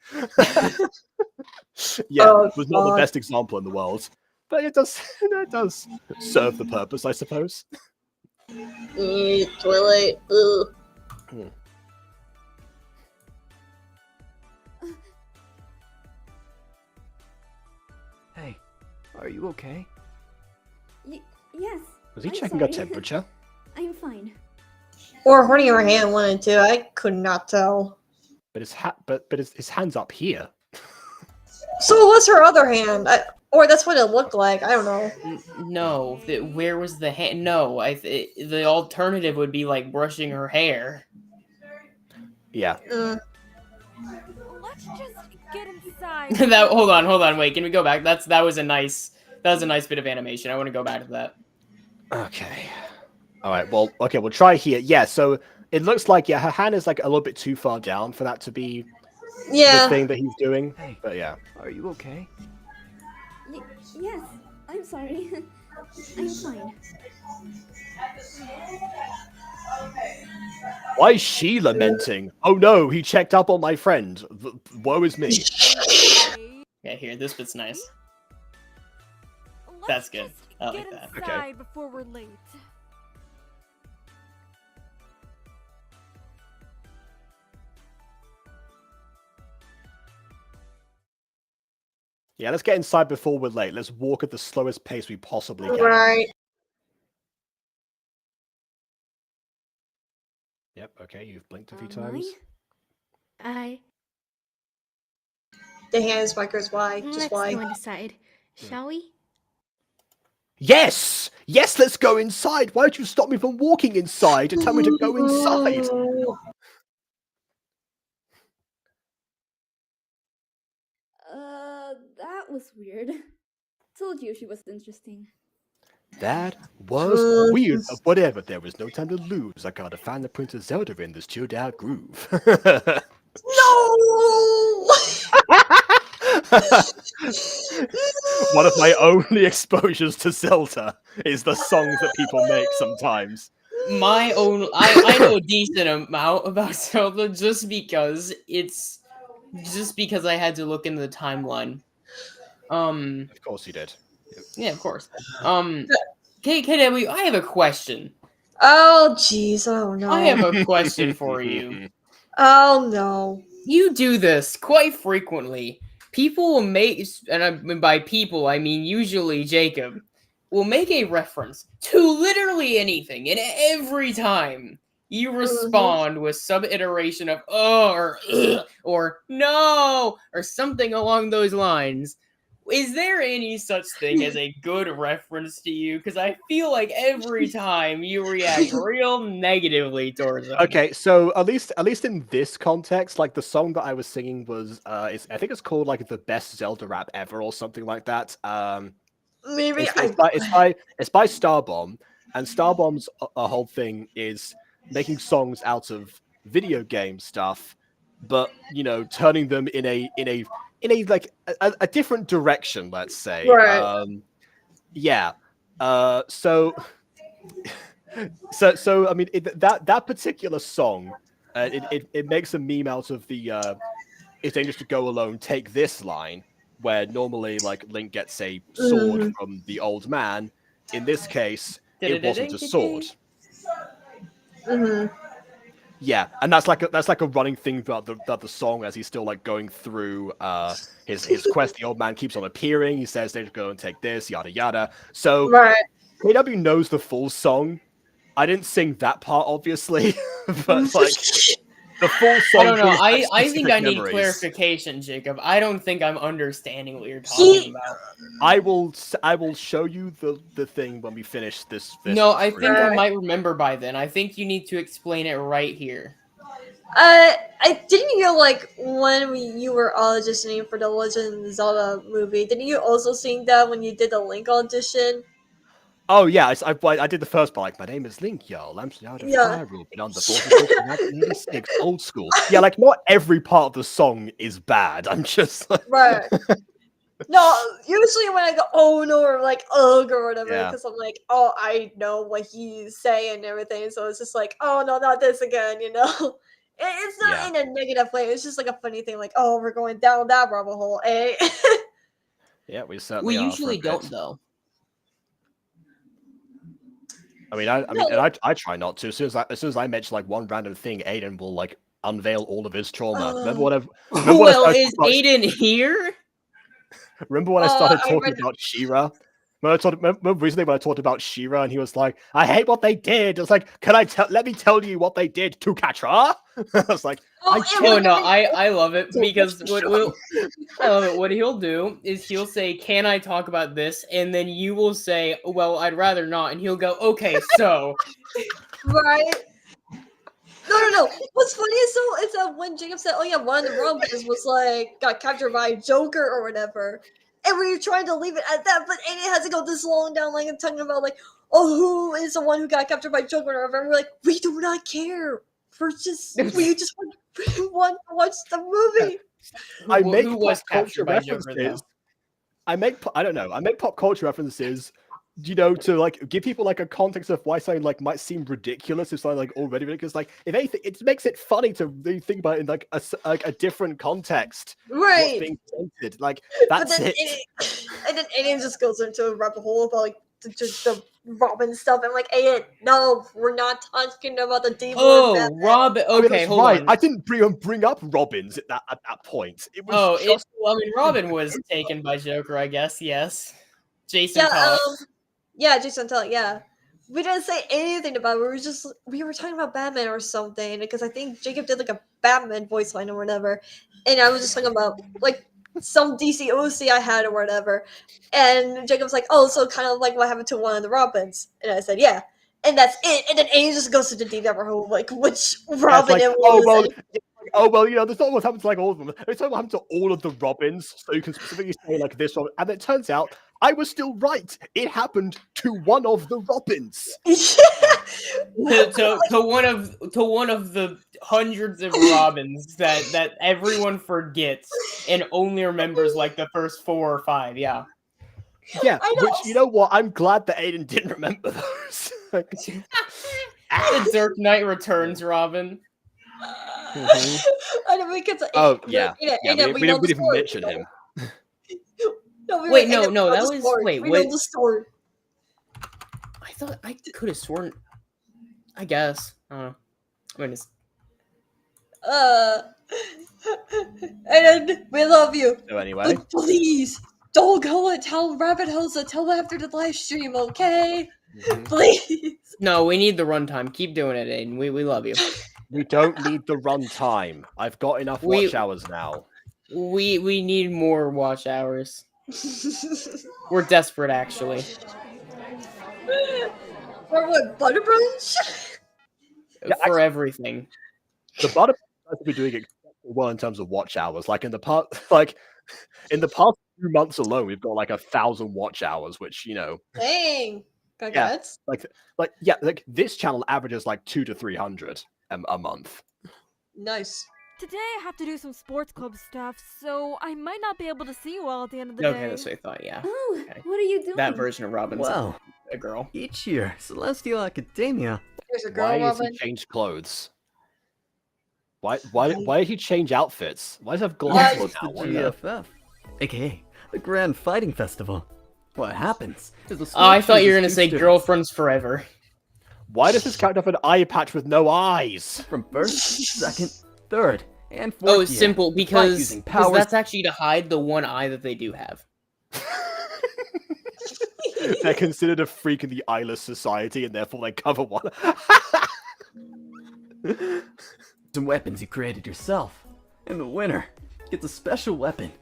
Yeah, it was not the best example in the world, but it does serve the purpose, I suppose. Twilight. Hey, are you okay? Yes. Was he I'm checking her sorry. temperature? I'm fine. Or holding her hand, one and two. I could not tell. But his hand's up here. So it was her other hand, or that's what it looked like. I don't know. No, where was the hand? No, the alternative would be like brushing her hair. Yeah. Let's just get inside. Hold on, wait. Can we go back? That was a nice bit of animation. I want to go back to that. Okay. All right. Well, okay. We'll try here. Yeah. So it looks like her hand is like a little bit too far down for that to be the thing that he's doing. Hey, but yeah. Are you okay? Yes. I'm sorry. I'm fine. Why is she lamenting? Oh no, he checked up on my friend. Woe is me. Yeah, here, this bit's nice. Let's That's good. just I like get that. inside before we're late. Yeah, let's get inside before we're late. Let's walk at the slowest pace we possibly can. Right. Yep, okay, you've blinked a few times. The hands markers, why? Just Let's why? go inside, shall we? Yes! Yes, let's go inside! Why did you stop me from walking inside and tell me to go inside? That was weird. Told you she was interesting. That was weird. But whatever, there was no time to lose. I gotta find the Princess Zelda in this chilled out groove. No! One of my only exposures to Zelda is the songs that people make sometimes. My own, I know a decent amount about Zelda just because I had to look into the timeline. Of course you did. Yeah, of course. KW, I have a question. Oh, jeez. Oh, no. I have a question for you. Oh, no. You do this quite frequently. People will make, and by people, I mean usually Jacob, will make a reference to literally anything, and every time you respond with some iteration of "oh" or "ugh," or "no" or something along those lines. Is there any such thing as a good reference to you? Because I feel like every time you react real negatively towards them. Okay, so at least in this context, like the song that I was singing was I think it's called like the best Zelda rap ever or something like that. Maybe it's by Starbomb, and Starbomb's a whole thing is making songs out of video game stuff, but you know, turning them in a like a different direction, let's say. Right. Yeah. So I mean that particular song, it makes a meme out of the it's dangerous to go alone, take this line, where normally like Link gets a sword from the old man. In this case, it wasn't a sword. Yeah, and that's like a running thing throughout the song as he's still like going through his quest. The old man keeps on appearing. He says they go and take this, yada yada. So KW knows the full song. I didn't sing that part, obviously, but like the full song. I don't know. brings back I think specific I need memories. clarification, Jacob. I don't think I'm understanding what you're talking about. I will show you the thing when we finish this. No, I think I might remember by then. I think you need to explain it right here. I didn't you like when you were auditioning for the Legend of Zelda movie? Didn't you also sing that when you did the Link audition? Oh yeah, I did the first part. Like, my name is Link, y'all. I'm out of Hyrule, been on the forces since 1986, old school. Yeah, like not every part of the song is bad. I'm just like... Right. No, usually when I go oh no or like ugh or whatever, because I'm like, oh, I know what he's saying and everything, so it's just like, oh no, not this again, you know. It's not in a negative way. It's just like a funny thing, like, oh, we're going down that rabbit hole, eh? Yeah, we certainly We are usually for a bit. don't though. I mean, I try not to. As soon as I mention like one random thing, Aiden will like unveil all of his trauma. Remember when Is Aiden here? Remember when I started talking about She-Ra? Remember recently when I talked about She-Ra and he was like, "I hate what they did." It's like, let me tell you what they did to catch her? I was like, I love it because what he'll do is he'll say, "Can I talk about this?" And then you will say, "Well, I'd rather not." And he'll go, "Okay, so." Right. No. What's funny is when Jacob said, "Oh yeah, one of the robbers was like got captured by Joker or whatever," and we were trying to leave it at that, but Aiden has to go this long down, like talking about like, "Oh, who is the one who got captured by Joker?" or whatever. And we're like, "We do not care. We just want to watch the movie." I make who pop was culture captured by Joker, references. though? I make pop culture references, you know, to like give people like a context of why something like might seem ridiculous if something like already ridiculous. Like if anything, it makes it funny to really think about it in like a different context. Right. What's being presented. Like that's it. And then Aiden just goes into a rabbit hole about like just the Robin stuff. I'm like, Aiden, no, we're not talking about the demon. Oh, Robin. Okay, hold on. I didn't bring up Robins at that point. It was Robin was taken by Joker, I guess. Yes, Jason. Jason Todd. Yeah, we didn't say anything about it. We were talking about Batman or something because I think Jacob did like a Batman voice line or whatever, and I was just talking about like some DC OC I had or whatever, and Jacob's like, "Oh, so kind of like what happened to one of the Robins," and I said, "Yeah." And that's it. And then Aiden just goes to the deep rabbit hole, like which Robin it was. Oh well, you know, that's not what happens to like all of them. It's not what happened to all of the Robins, so you can specifically say like this one. And it turns out I was still right. It happened to one of the Robins. to one of the hundreds of Robins that everyone forgets and only remembers like the first 4 or 5. Yeah. Yeah, which, you know what? I'm glad that Aiden didn't remember those. The Dark Knight Returns Robin. I don't because Oh, yeah. we We know didn't the even story. mention him. Wait, no, that was we know the story. I thought I could have sworn. I guess. I don't know. I mean, And we love you. So anyway, But please don't go and tell Rabbit Holes until after the live stream, okay? Please. no, we need the runtime. Keep doing it, Aiden. We love you. we don't need the runtime. I've got enough watch hours now. We need more watch hours. We're desperate, actually. For what, Butter Brunch? For everything. The Butter Brunch has been doing extremely well in terms of watch hours. Like in the past 2 months alone, we've got like 1,000 watch hours, which Dang. Congrats. Yeah, like this channel averages like 200 to 300 a month. Nice. Today I have to do some sports club stuff, so I might not be able to see you all at the end of the day. Okay, that's what I thought, yeah. Oh, what are you doing? That version of Robin's Wow. a girl. Each year, Celestial Academia. There's a girl, Why has Robin. he changed clothes? Why did he change outfits? Why does he have glasses The now? What the- GFF, aka the Grand Fighting Festival. What happens is the Oh, I thought you were chooses gonna say 2 students Girlfriends Forever. Why does this character have an eye patch with no eyes? from first, second, third, and fourth Oh, year. it's simple Fight because using powers. that's actually to hide the one eye that they do have. They're considered a freak in the eyeless society, and therefore they cover one. Some weapons you created yourself, and the winner gets a special weapon.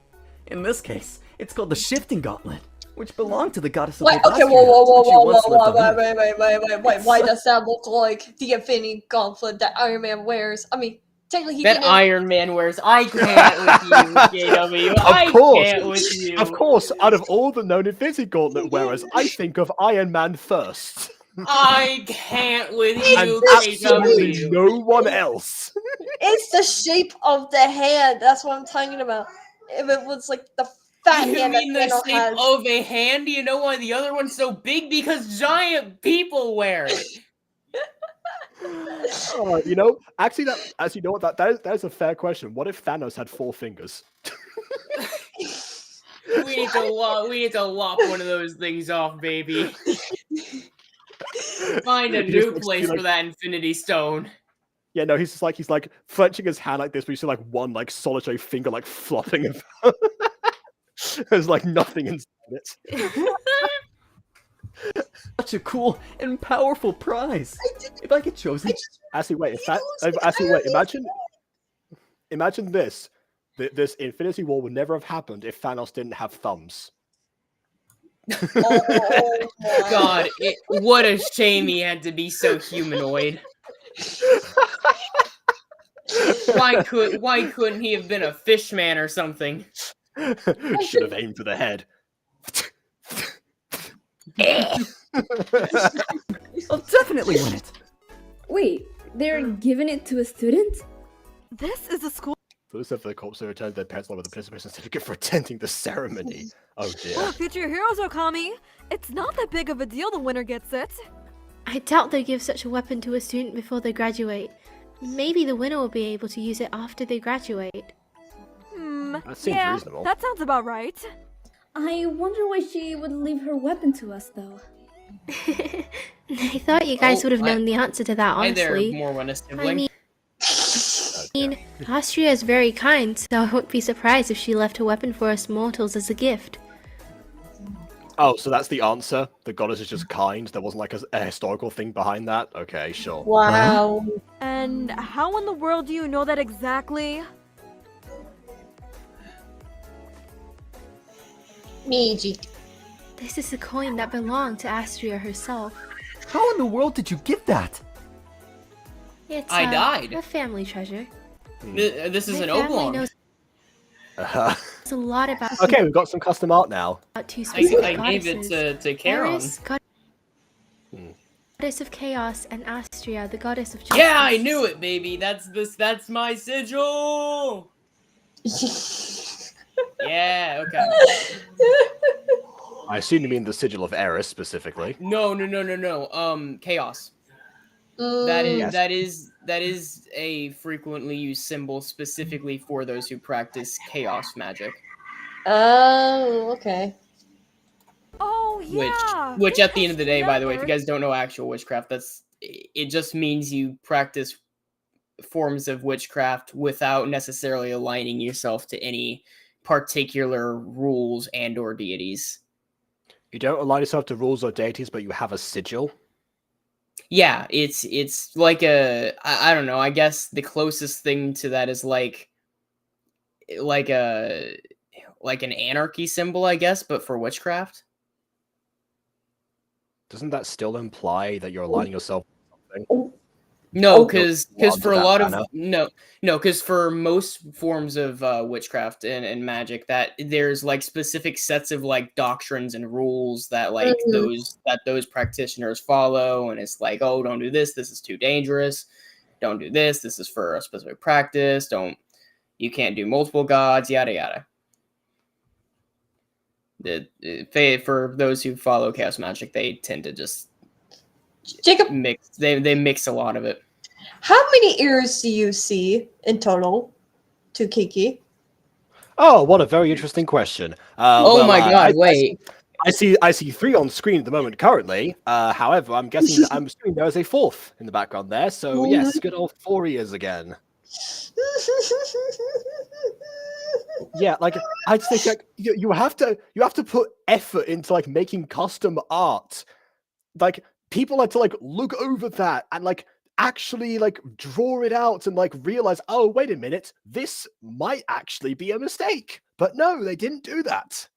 In this case, it's called the Shifting Gauntlet, which belonged to the goddess of Wait, okay, Leviathan, whoa, which she once lived on Earth. wait. Why does that look like the Infinity Gauntlet that Iron Man wears? I mean, technically he That didn't. Iron Man wears. I can't with you, JW. I can't with you. Of course, out of all the known Infinity Gauntlet wearers, I think of Iron Man first. I can't with And you, absolutely JW. no one else. It's the shape of the hand. That's what I'm talking about. If it was like the fat You hand mean that the Thanos shape has. of a hand? Do you know why the other one's so big? Because giant people wear it. Actually, that is a fair question. What if Thanos had 4 fingers? We need to lop one of those things off, baby. Find a He just new wants to place be for that Infinity Stone. Yeah, no, he's like fletching his hand like this, but you see like one like solitary finger like flopping about. There's like nothing inside it. Such a cool and powerful prize. If I get chosen, Actually, wait. Imagine this. This Infinity War would never have happened if Thanos didn't have thumbs. Oh my God, what a shame he had to be so humanoid. Why couldn't he have been a fish man or something? Should have aimed for the head. I'll definitely win it. Wait, they're giving it to a student? This is a school. Those of the corpse who returned their parents along with a participation certificate for attending the ceremony. Oh dear. Look, future heroes, Okami. It's not that big of a deal the winner gets it. I doubt they give such a weapon to a student before they graduate. Maybe the winner will be able to use it after they graduate. That seems yeah, reasonable. that sounds about right. I wonder why she would leave her weapon to us, though. I thought you guys would have known the answer to that, Hi there, honestly. more one a sibling. I mean, Austria is very kind, so I wouldn't be surprised if she left a weapon for us mortals as a gift. Oh, so that's the answer? The goddess is just kind? There wasn't like a historical thing behind that? Okay, sure. Wow. And how in the world do you know that exactly? Meiji. This is a coin that belonged to Austria herself. How in the world did you get that? It's I died. a family treasure. This is My an family oblong. knows a lot about Okay, we've got some custom art now. two I specific gave it goddesses. to Charon. Eris, God- goddess of chaos, and Astria, the goddess of justice. Yeah, I knew it, baby. That's my sigil. Yeah, okay. I assume you mean the sigil of Eris specifically. No. Chaos. That is Mm. that is a frequently used symbol specifically for those who practice chaos magic. Oh, okay. Oh yeah. Which at the end of the day, by the way, if you Together. guys don't know actual witchcraft, it just means you practice forms of witchcraft without necessarily aligning yourself to any particular rules and or deities. You don't align yourself to rules or deities, but you have a sigil. Yeah, it's like I don't know. I guess the closest thing to that is like an anarchy symbol, I guess, but for witchcraft. Doesn't that still imply that you're aligning yourself to something? No, because Under for a that lot banner. of because for most forms of witchcraft and magic, that there's like specific sets of like doctrines and rules that like those practitioners follow, and it's like, oh, don't do this. This is too dangerous. Don't do this. This is for a specific practice. You can't do multiple gods. Yada yada. For those who follow chaos magic, they tend to just Jacob, mix. They mix a lot of it. how many ears do you see in total to Kiki? Oh, what a very interesting question. God! Wait. I see 3 on screen at the moment currently. However, I'm assuming there is a 4th in the background there. So yes, good old 4 ears again. Yeah, like I'd say, like you have to put effort into like making custom art. Like people had to like look over that and like actually like draw it out and like realize, oh wait a minute, this might actually be a mistake. But no, they didn't do that.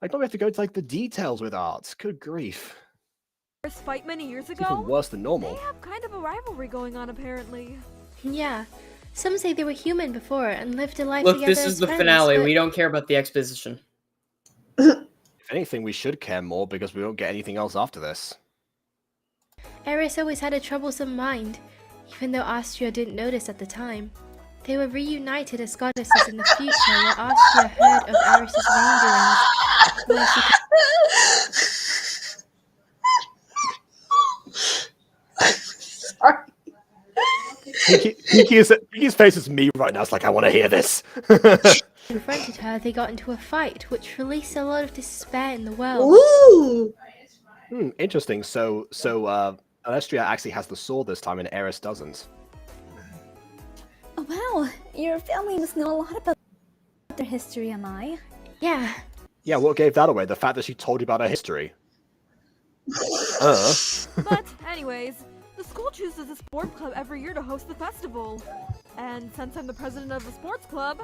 Like, don't we have to go into like the details with art? Good grief. First fight many years It's ago. even worse than normal. They have kind of a rivalry going on, apparently. Yeah. Some say they were human before and lived a life Look, together this is as the friends, finale. but- We don't care about the exposition. If anything, we should care more because we won't get anything else after this. Eris always had a troublesome mind, even though Astria didn't notice at the time. They were reunited as goddesses in the future where Astria heard of Eris's wrongdoings. When she Sorry. Kiki's face is me right now. It's like, I want to hear this. confronted her, they got into a fight, which released a lot of despair in the world. Ooh. Interesting. So Alestria actually has the sword this time, and Eris doesn't. Oh, wow, your family must know a lot about their history, am I? Yeah. Yeah, what gave that away? The fact that she told you about her history. But anyways, the school chooses a sports club every year to host the festival. And since I'm the president of the sports club,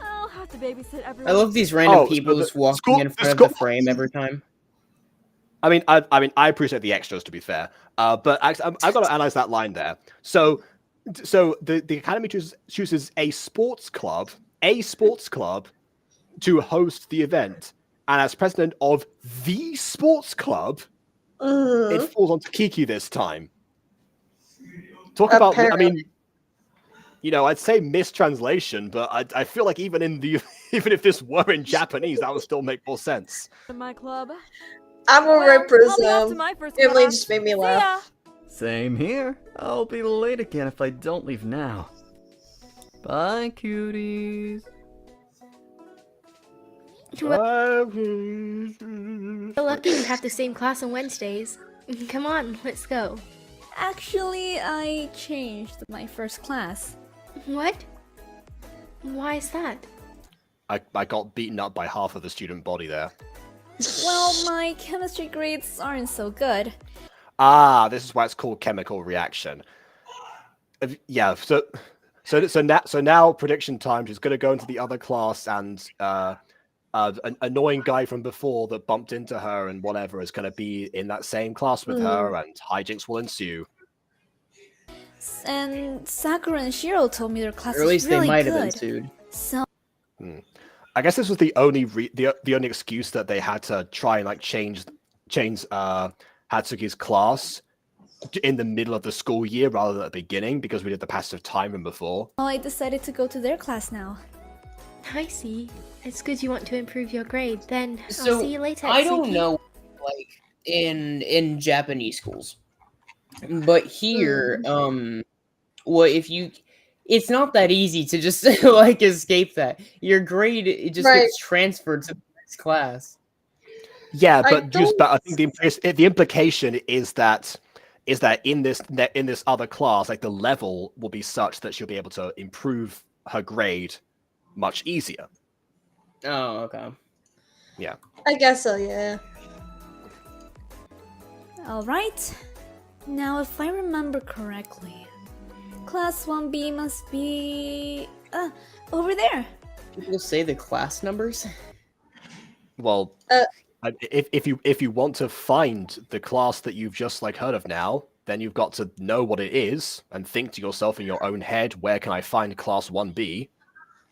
I'll have to babysit everyone. I love these random Oh, people so just the walking school- in the front of the school- frame every time. I mean, I appreciate the extras, to be fair. But I've got to analyze that line there. So the academy chooses a sports club to host the event, and as president of the sports club, it falls onto Kiki this time. Talk about, I mean, you know, I'd say mistranslation, but I feel like even if this were in Japanese, that would still make more sense. In my club. I'm Well, alright, I'll be off to Prism. my first Emily class. just made me See laugh. ya. Same here. I'll be late again if I don't leave now. Bye, cuties. We're lucky we have the same class on Wednesdays. Come on, let's go. Actually, I changed my first class. What? Why is that? I got beaten up by half of the student body there. Well, my chemistry grades aren't so good. Ah, this is why it's called chemical reaction. Yeah, so now prediction time. She's going to go into the other class, and an annoying guy from before that bumped into her and whatever is going to be in that same class with her, and hijinks will ensue. And Sakura and Shiro told me their class Or at least was really they might good. have been sued. So I guess this was the only the only excuse that they had to try and like change Hatsuki's class in the middle of the school year rather than at the beginning because we did the passage of time from before. Oh, I decided to go to their class now. I see. It's good you want to improve your grade. Then So I'll see you later. I don't Hatsuki. know, like in Japanese schools, but here, well, if you, it's not that easy to just like escape that. Your grade it just gets transferred to the next class. Yeah, but I think the implication is that in this other class, like the level will be such that she'll be able to improve her grade much easier. Oh, okay. Yeah. I guess so, yeah. Alright. Now, if I remember correctly, Class 1B must be... over there. People say the class numbers. Well, if you want to find the class that you've just like heard of now, then you've got to know what it is and think to yourself in your own head, where can I find Class 1B?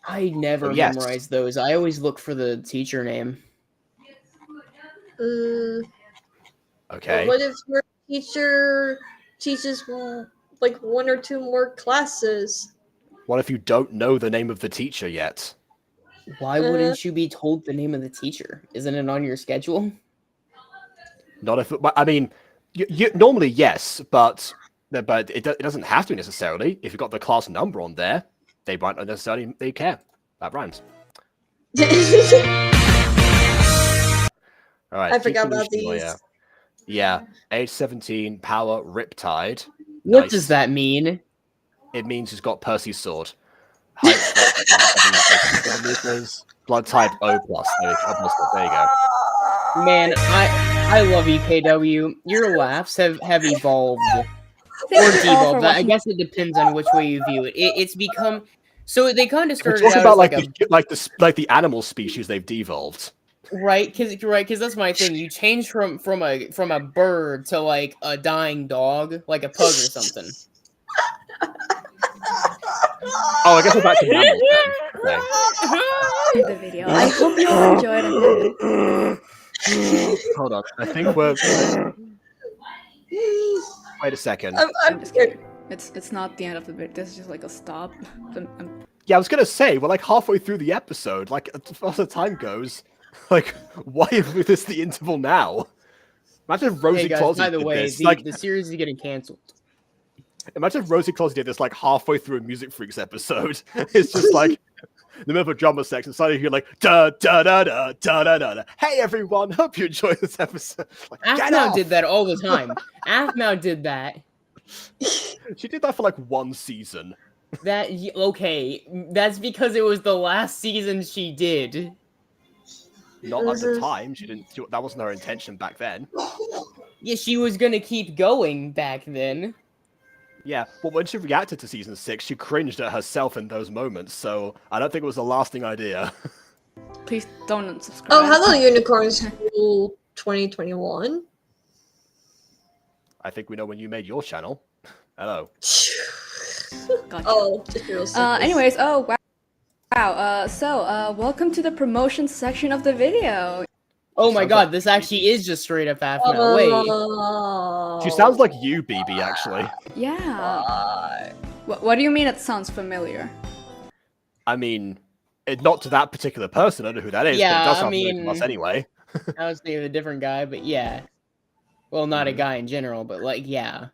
I never memorize those. I always look for the teacher name. Okay. What if your teacher teaches like one or two more classes? What if you don't know the name of the teacher yet? Why wouldn't you be told the name of the teacher? Isn't it on your schedule? Not if I mean, you normally yes, but it doesn't have to necessarily. If you've got the class number on there, they might not necessarily care. That rhymes. All right. I forgot about these. Yeah, age 17, power, Riptide. What does that mean? It means he's got Percy's sword. Height, 7 meters, blood type O+. There you go. Man, I love EKW. Your laughs have evolved. Or devolved. I guess it depends on which way you view it. It's become... So they kind of started out about as like the animal species they've devolved. Right, because that's my thing. You change from a bird to like a dying dog, like a pug or something. Oh, I guess we're back to mammals then. The video. I hope you all enjoyed it. Hold on, I think we're. Wait a second. I'm just kidding. It's not the end of the bit. This is just like a stop. Yeah, I was gonna say we're like halfway through the episode. Like as the time goes, like why is this the interval now? Imagine if Rosie Closey by the did way, this. the series is getting cancelled. Imagine if Rosie Closey did this like halfway through a Music Freaks episode. It's just like the middle of a drama section, suddenly you're like da da da da da da da. Hey everyone, hope you enjoy this episode. Like, Aphmau did that all the time. Aphmau did that. She did that for like one season. Okay, that's because it was the last season she did. Not at the time. She didn't. That wasn't her intention back then. Yeah, she was gonna keep going back then. Yeah, but when she reacted to season 6, she cringed at herself in those moments. So I don't think it was a lasting idea. Please don't unsubscribe. Oh, hello, Unicorn School 2021. I think we know when you made your channel. Hello. Gotcha. Oh, anyways, oh wow. Wow, welcome to the promotion section of the video. Oh my god, this actually is just straight up Aphmau. Wait. She sounds like you, BB, actually. Yeah. What do you mean it sounds familiar? I mean, not to that particular person, I don't know who that is, Yeah, but it does sound familiar to us anyway. I was thinking of a different guy, but yeah. Well, not a guy in general, but like, yeah.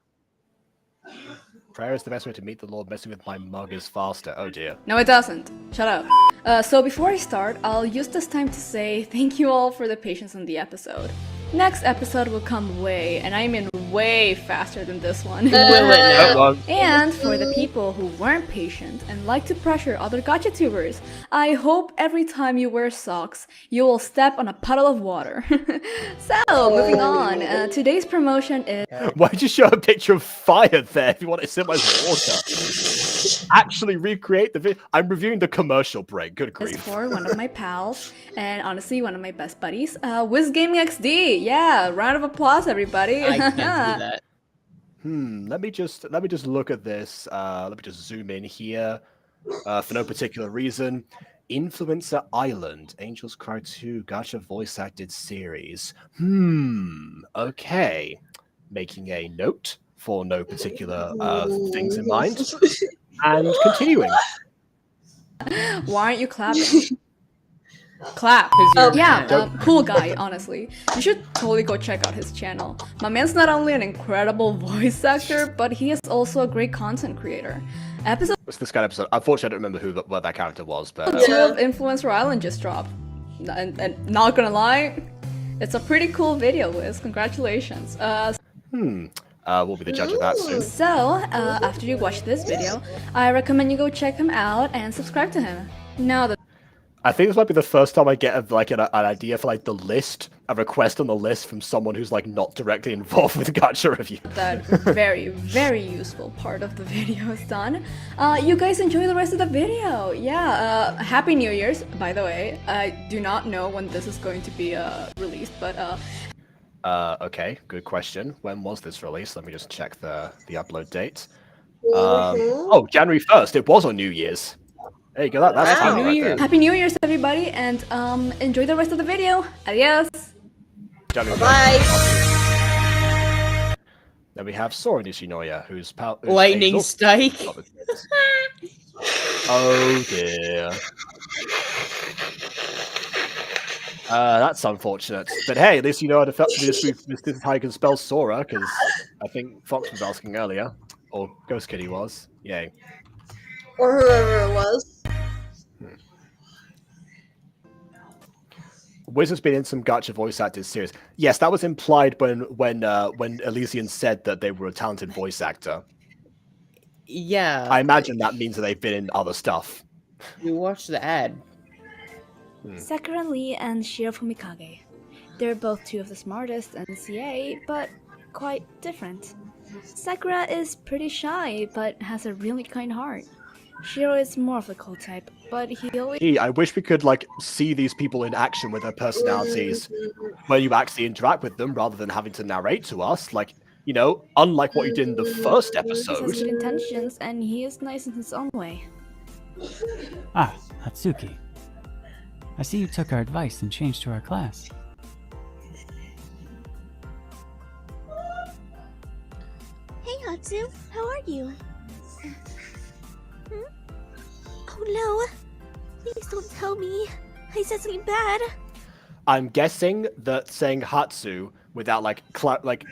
Prayer is the best way to meet the Lord. Messing with my mug is faster. Oh dear. No, it doesn't. Shut up. So before I start, I'll use this time to say thank you all for the patience in the episode. Next episode will come way, and I mean way faster than this one. Will it now? And for the people who weren't patient and like to pressure other gacha tubers, I hope every time you wear socks, you will step on a puddle of water. So, moving on, today's promotion is... Why'd you show a picture of fire there if you want to symbolize water? Actually recreate the video. I'm reviewing the commercial break. Good grief. For one of my pals, and honestly one of my best buddies, Wiz Gaming XD. Yeah, round of applause, everybody. I can't do that. Let me just look at this. Let me just zoom in here. For no particular reason. Influencer Island, Angels Cry 2, Gacha voice acted series. Okay. making a note for no particular things in mind, and continuing. Why aren't you clapping? Clap. you're Yeah, mad. cool guy, honestly. You should totally go check out his channel. My man's not only an incredible voice actor, but he is also a great content creator. Episode What's this kind of episode? Unfortunately, I don't remember what that character was, but 2 of Influencer Island just dropped. And not gonna lie, it's a pretty cool video, Wiz. Congratulations. we'll be the judge of that soon. So, after you watch this video, I recommend you go check him out and subscribe to him. Now that I think this might be the first time I get an idea for like the list, a request on the list from someone who's like not directly involved with Gacha review. that very, very useful part of the video is done. You guys enjoy the rest of the video. Yeah, Happy New Year's, by the way. I do not know when this is going to be released, but Okay, good question. When was this released? Let me just check the upload date. January 1st. It was on New Year's. There you go. That's Happy timing New right Year. there. Happy New Year's, everybody, and enjoy the rest of the video. Adios. January 1st. Bye. Then we have Sora Nishinoya, who's Lightning Strike. Oh dear. That's unfortunate. But hey, at least you know how to this is how you can spell Sora, because I think Fox was asking earlier, or Ghost Kitty was. Yay. Or whoever it was. Wiz has been in some Gacha voice actors series. Yes, that was implied when Elysian said that they were a talented voice actor. Yeah. I imagine that means that they've been in other stuff. You watched the ad. Sakura Lee and Shiro Fumikage. They're both two of the smartest in CA, but quite different. Sakura is pretty shy, but has a really kind heart. Shiro is more of the cold type, but he always... I wish we could like see these people in action with their personalities, where you actually interact with them rather than having to narrate to us. Like, you know, unlike what you did in the first He has episode. good intentions, and he is nice in his own way. Ah, Hatsuki. I see you took our advice and changed to our class. Hey Hatsu, how are you? Oh no! Please don't tell me. I said something bad. I'm guessing that saying Hatsu without like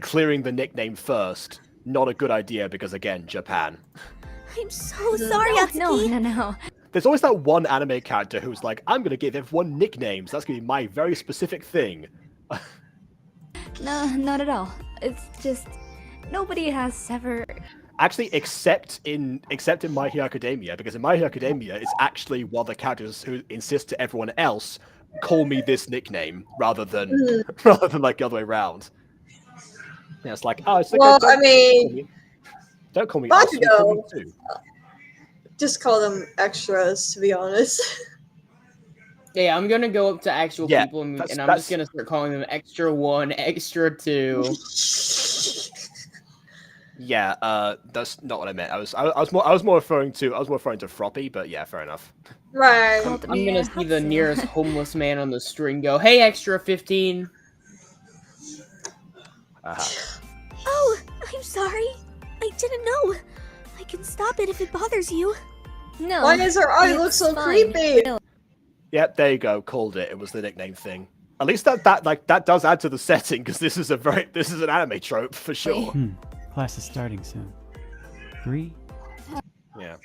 clearing the nickname first, not a good idea because again, Japan. I'm so sorry, Hatsuki. No. There's always that one anime character who's like, I'm gonna give everyone nicknames. That's gonna be my very specific thing. No, not at all. It's just... nobody has ever... Actually, except in My Hero Academia, because in My Hero Academia, it's actually one of the characters who insist to everyone else, call me this nickname, rather than like the other way around. Yeah, it's like, oh, it's like, Well, I mean, don't call me Bakugo. call me too. Just call them extras, to be honest. Yeah, I'm gonna go up to actual Yeah, people and I'm that's- just gonna start calling them Extra 1, Extra 2. Yeah, that's not what I meant. I was more referring to Froppy, but yeah, fair enough. Right. I'm gonna see the nearest homeless man on the street and go, hey, Extra 15. Oh, I'm sorry. I didn't know. I can stop it if it bothers you. No. Why does her eye look it's so fine. creepy? Yep, there you go. Called it. It was the nickname thing. At least that does add to the setting because this is an anime trope for sure. Class is starting soon. 3. Yeah.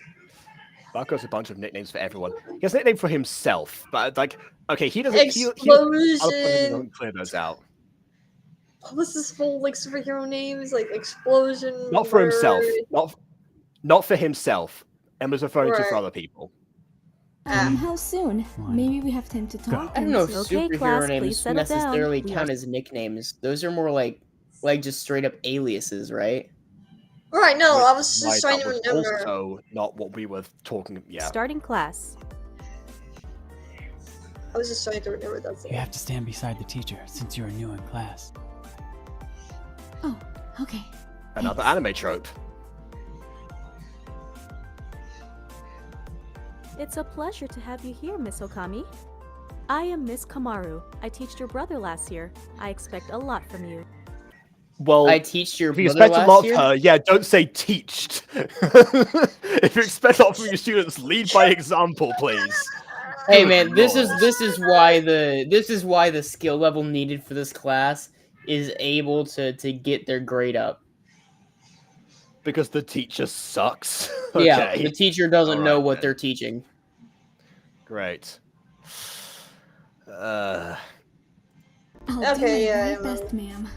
Bakugo's a bunch of nicknames for everyone. He has a nickname for himself, but like, okay, he doesn't. Explosion. Don't clear those out. What was this full like superhero names? Like Explosion. Not for himself. Bird. Not for himself. Emma's referring to Right. for other people. How soon? Maybe we have time to talk. I don't know if Okay, superhero class, please names settle down. necessarily We count are- as nicknames. Those are more like just straight up aliases, right? Right. No, I was just Right, trying that to was remember. also not what we were talking. Yeah. Starting class. I was just trying to remember that. You have to stand beside the teacher since you are new in class. Oh, okay. Another anime trope. It's a pleasure to have you here, Miss Okami. I am Miss Kamaru. I taught your brother last year. I expect a lot from you. Well, I teached your if you brother expect a last lot of year. her, yeah, don't say teached. If you expect a lot from your students, lead by example, please. Hey Good man, this is lord. why the skill level needed for this class is able to get their grade up. Because the teacher sucks. Yeah, Okay. the teacher doesn't know Alright what then. they're teaching. Great. I'll Okay, do my yeah, very I best, ma'am.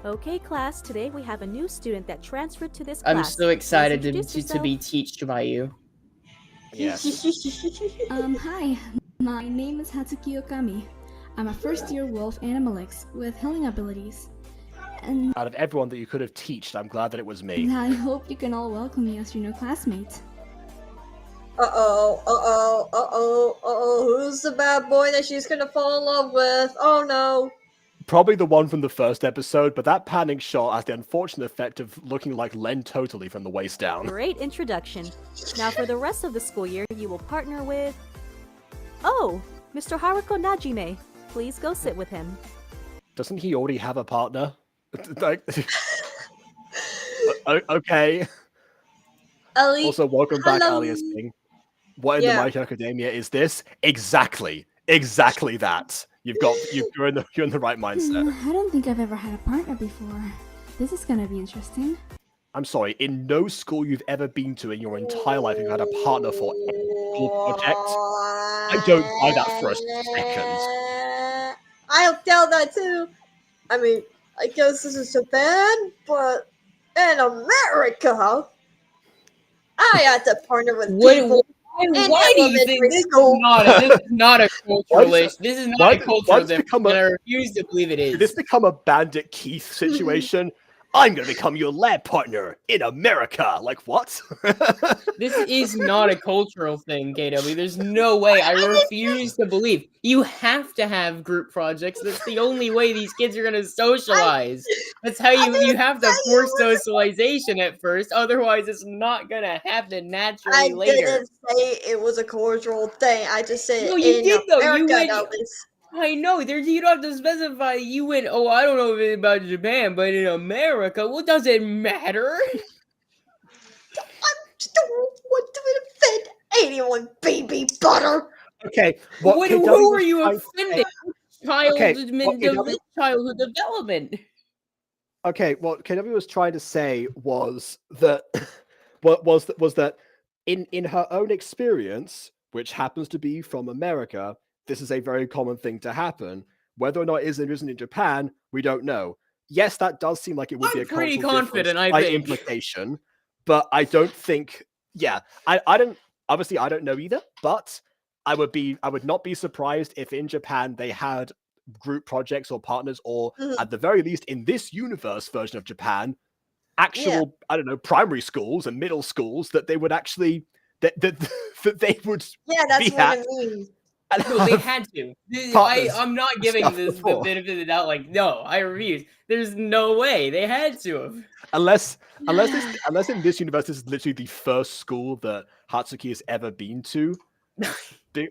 Okay, class. Today we have a new student that transferred to this I'm class. so Please excited introduce to be yourself. teached by you. Yes. Hi. My name is Hatsuki Okami. I'm a first-year wolf animalix with healing abilities. And Out of everyone that you could have teached, I'm glad that it was me. I hope you can all welcome me as your new classmate. Who's the bad boy that she's gonna fall in love with? Oh no. Probably the one from the first episode, but that panning shot has the unfortunate effect of looking like Len totally from the waist down. Great introduction. Now for the rest of the school year, you will partner with... Oh, Mr. Haruko Najime. Please go sit with him. Doesn't he already have a partner? Like, okay. Ellie, Also, welcome back, hello. Alias King. What in the Yeah. My Hero Academia is this? Exactly that. You're in the right mindset. I don't think I've ever had a partner before. This is gonna be interesting. I'm sorry, in no school you've ever been to in your entire life you've had a partner for any school project. I don't buy that for a second. I'll tell that too. I mean, I guess this is Japan, but in America, I had to partner with people in Why do you think elementary this school. is not a cultural Why issue? This is not why a does- cultural why does it difference, become a- and I refuse to believe it Did this is. become a Bandit Keith situation? I'm gonna become your lab partner in America. Like what? This is not a cultural thing, KW. There's no way. I refuse to believe. You have to have group projects. That's the only way these kids are gonna socialize. That's how you have to force socialization at first. Otherwise, it's not gonna happen naturally I later. didn't say it was a cultural thing. I just said No, you in did though. You America, went. at least. I know. There's you don't have to specify. You went. Oh, I don't know anything about Japan, but in America, well, does it matter? Don't want to offend anyone, baby butter. Okay, what KW Who was are you trying to say- offending? Childhood development. Okay, what KW was trying to say was that was that in her own experience, which happens to be from America, this is a very common thing to happen. Whether or not it is or isn't in Japan, we don't know. Yes, that does seem like it would be a pretty cultural confident, difference I by think. implication, but I don't think. Yeah, I don't. Obviously, I don't know either, but I would not be surprised if in Japan they had group projects or partners, or at the very least in this universe version of Japan, actual I don't know, primary schools and middle schools that they would actually that they would That's be what at I mean. and No, they have had to. partners I'm not and giving stuff this the before. benefit of the doubt. Like, no, I refuse. There's no way they had to have. Unless in this universe this is literally the first school that Hatsuki has ever been to.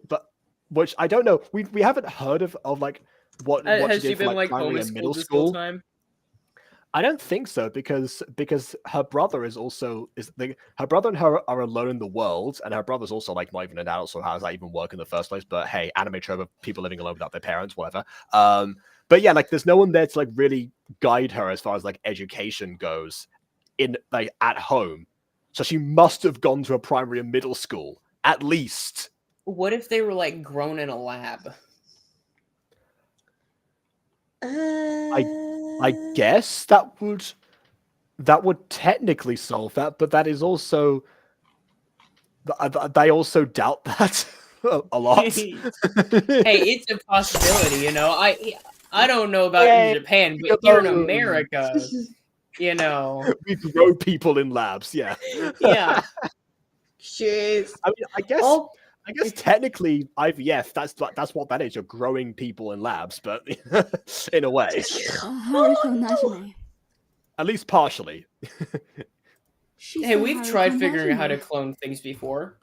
But which I don't know. We haven't heard of like what Has she she did for been like like primary and middle homeschooled this whole school. time? I don't think so because her brother is also her brother and her are alone in the world, and her brother's also like not even an adult, so how does that even work in the first place? But hey, anime trope of people living alone without their parents, whatever. But yeah, like there's no one there to like really guide her as far as like education goes in like at home. So she must have gone to a primary and middle school at least. What if they were like grown in a lab? I guess that would technically solve that, but that is also they also doubt that a lot. Hey, it's a possibility, you know. I don't know about in Japan, but here in America, you know, we grow people in labs. Yeah. Yeah. Jeez. I mean, I guess technically IVF that's what that is. You're growing people in labs, but in a way, at least partially. Hey, we've tried figuring out how to clone things before.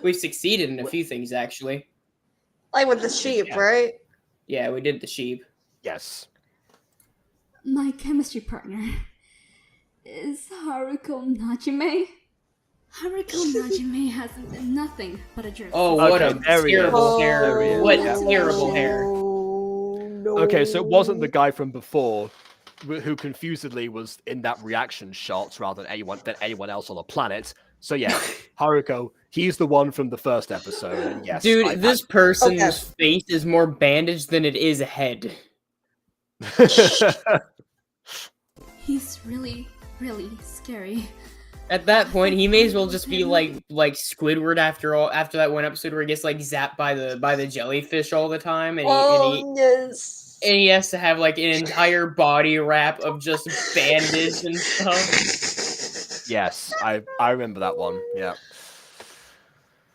We've succeeded in a few things, actually. Like with the sheep, right? Yeah, we did the sheep. Yes. My chemistry partner is Haruko Najime. Haruko Najime hasn't been nothing but a jerk. Oh, what a terrible hair. What terrible hair. Okay, so it wasn't the guy from before who confusedly was in that reaction shot rather than anyone else on the planet. So yeah, Haruko, he's the one from the first episode. And yes, Dude, this person's face is more bandaged than it is head. He's really, really scary. At that point, he may as well just be like Squidward after that one episode where he gets like zapped by the jellyfish all the time, and he has to have like an entire body wrap of just bandage and stuff. Yes, I remember that one. Yeah.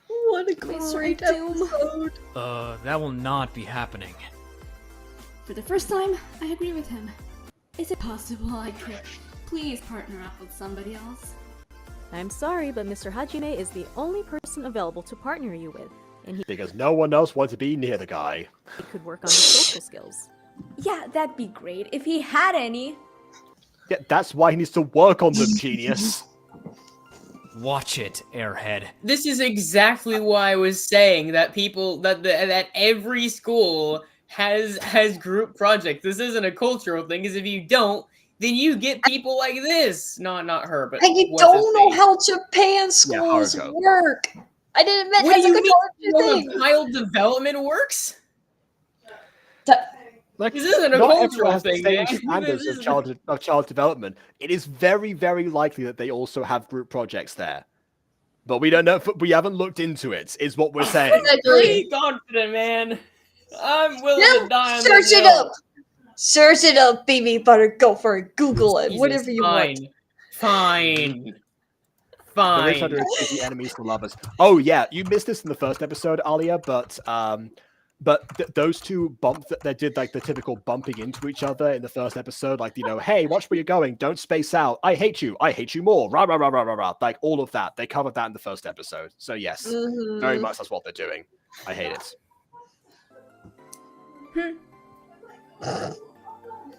What a great episode. That will not be happening. For the first time, I agree with him. Is it possible I could please partner up with somebody else? I'm sorry, but Mr. Hajime is the only person available to partner you with, and he Because no one else wants to be near the guy. could work on the social skills. Yeah, that'd be great if he had any. Yeah, that's why he needs to work on them, genius. Watch it, airhead. This is exactly why I was saying that that every school has group projects. This isn't a cultural thing, because if you don't, then you get people like this. Not her, but And you don't know how Japan schools Haruko. work. I didn't admit What do that's you like a mean culture how thing. child development works? Like, This isn't a not cultural everyone has the thing, same man. standards This of child development. It is very, very likely that they also have group projects there. But we don't know. We haven't looked into it, is what we're saying. Pretty confident, man. I'm willing to die on Search this it hill. up. Search it up, baby butter. Go for it. Google it. Jesus, Whatever you want. Fine. The Fine. rich hunter is the enemies to lovers. Oh yeah, you missed this in the first episode, Alia, but those two they did like the typical bumping into each other in the first episode, like, you know, hey, watch where you're going, don't space out, I hate you more, rah rah rah rah rah rah, like all of that. They covered that in the first episode. So yes, very much that's what they're doing. I hate it.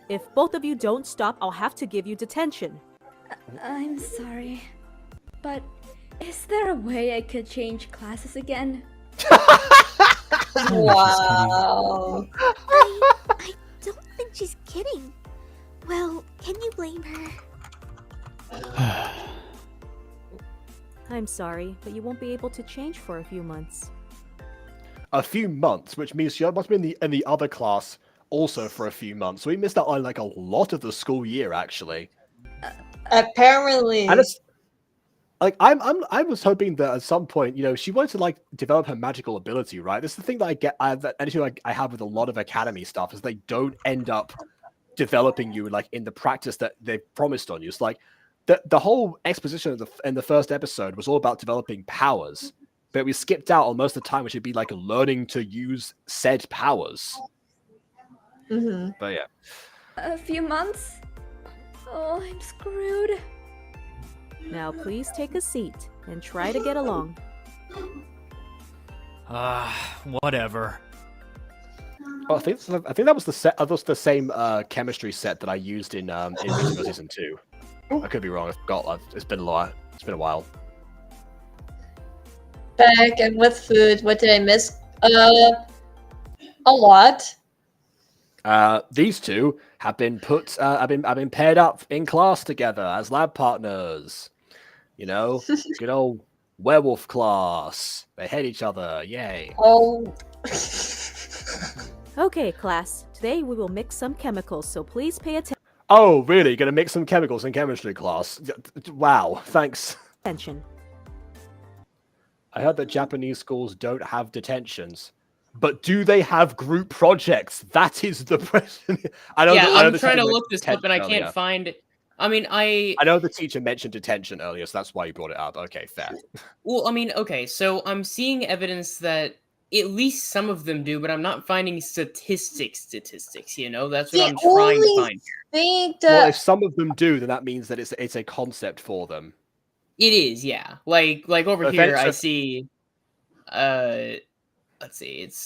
If both of you don't stop, I'll have to give you detention. I'm sorry, but is there a way I could change classes again? Wow. I don't think she's kidding. Well, can you blame her? I'm sorry, but you won't be able to change for a few months. A few months, which means she must have been in the other class also for a few months. So we missed out on like a lot of the school year, actually. Apparently. And it's like I was hoping that at some point, you know, she wanted to like develop her magical ability, right? This is the thing that I have with a lot of academy stuff, is they don't end up developing you like in the practice that they promised on you. It's like the whole exposition in the first episode was all about developing powers, but we skipped out on most of the time, which would be like learning to use said powers. Mm-hmm. But yeah. A few months? Oh, I'm screwed. Now please take a seat and try to get along. Whatever. Oh, I think that was the set. That was the same chemistry set that I used in Rizzo Season 2. I could be wrong. I forgot. It's been a while. It's been a while. Back and with food. What did I miss? A lot. These two have been have been paired up in class together as lab partners. You know, good old werewolf class. They hate each other. Yay. Oh. Okay, class. Today we will mix some chemicals, so please pay Oh, really? Gonna mix some chemicals in chemistry class? Wow. Thanks. attention. I heard that Japanese schools don't have detentions. But do they have group projects? That is the question. I'm trying to look this up and I can't find it. I mean, I know the teacher mentioned detention earlier, so that's why you brought it up. Okay, fair. Well, I mean, okay, so I'm seeing evidence that at least some of them do, but I'm not finding statistics, you know? That's what I'm trying to find. Well, if some of them do, then that means that it's a concept for them. It is, yeah. Like over So here, I see, let's see, it's,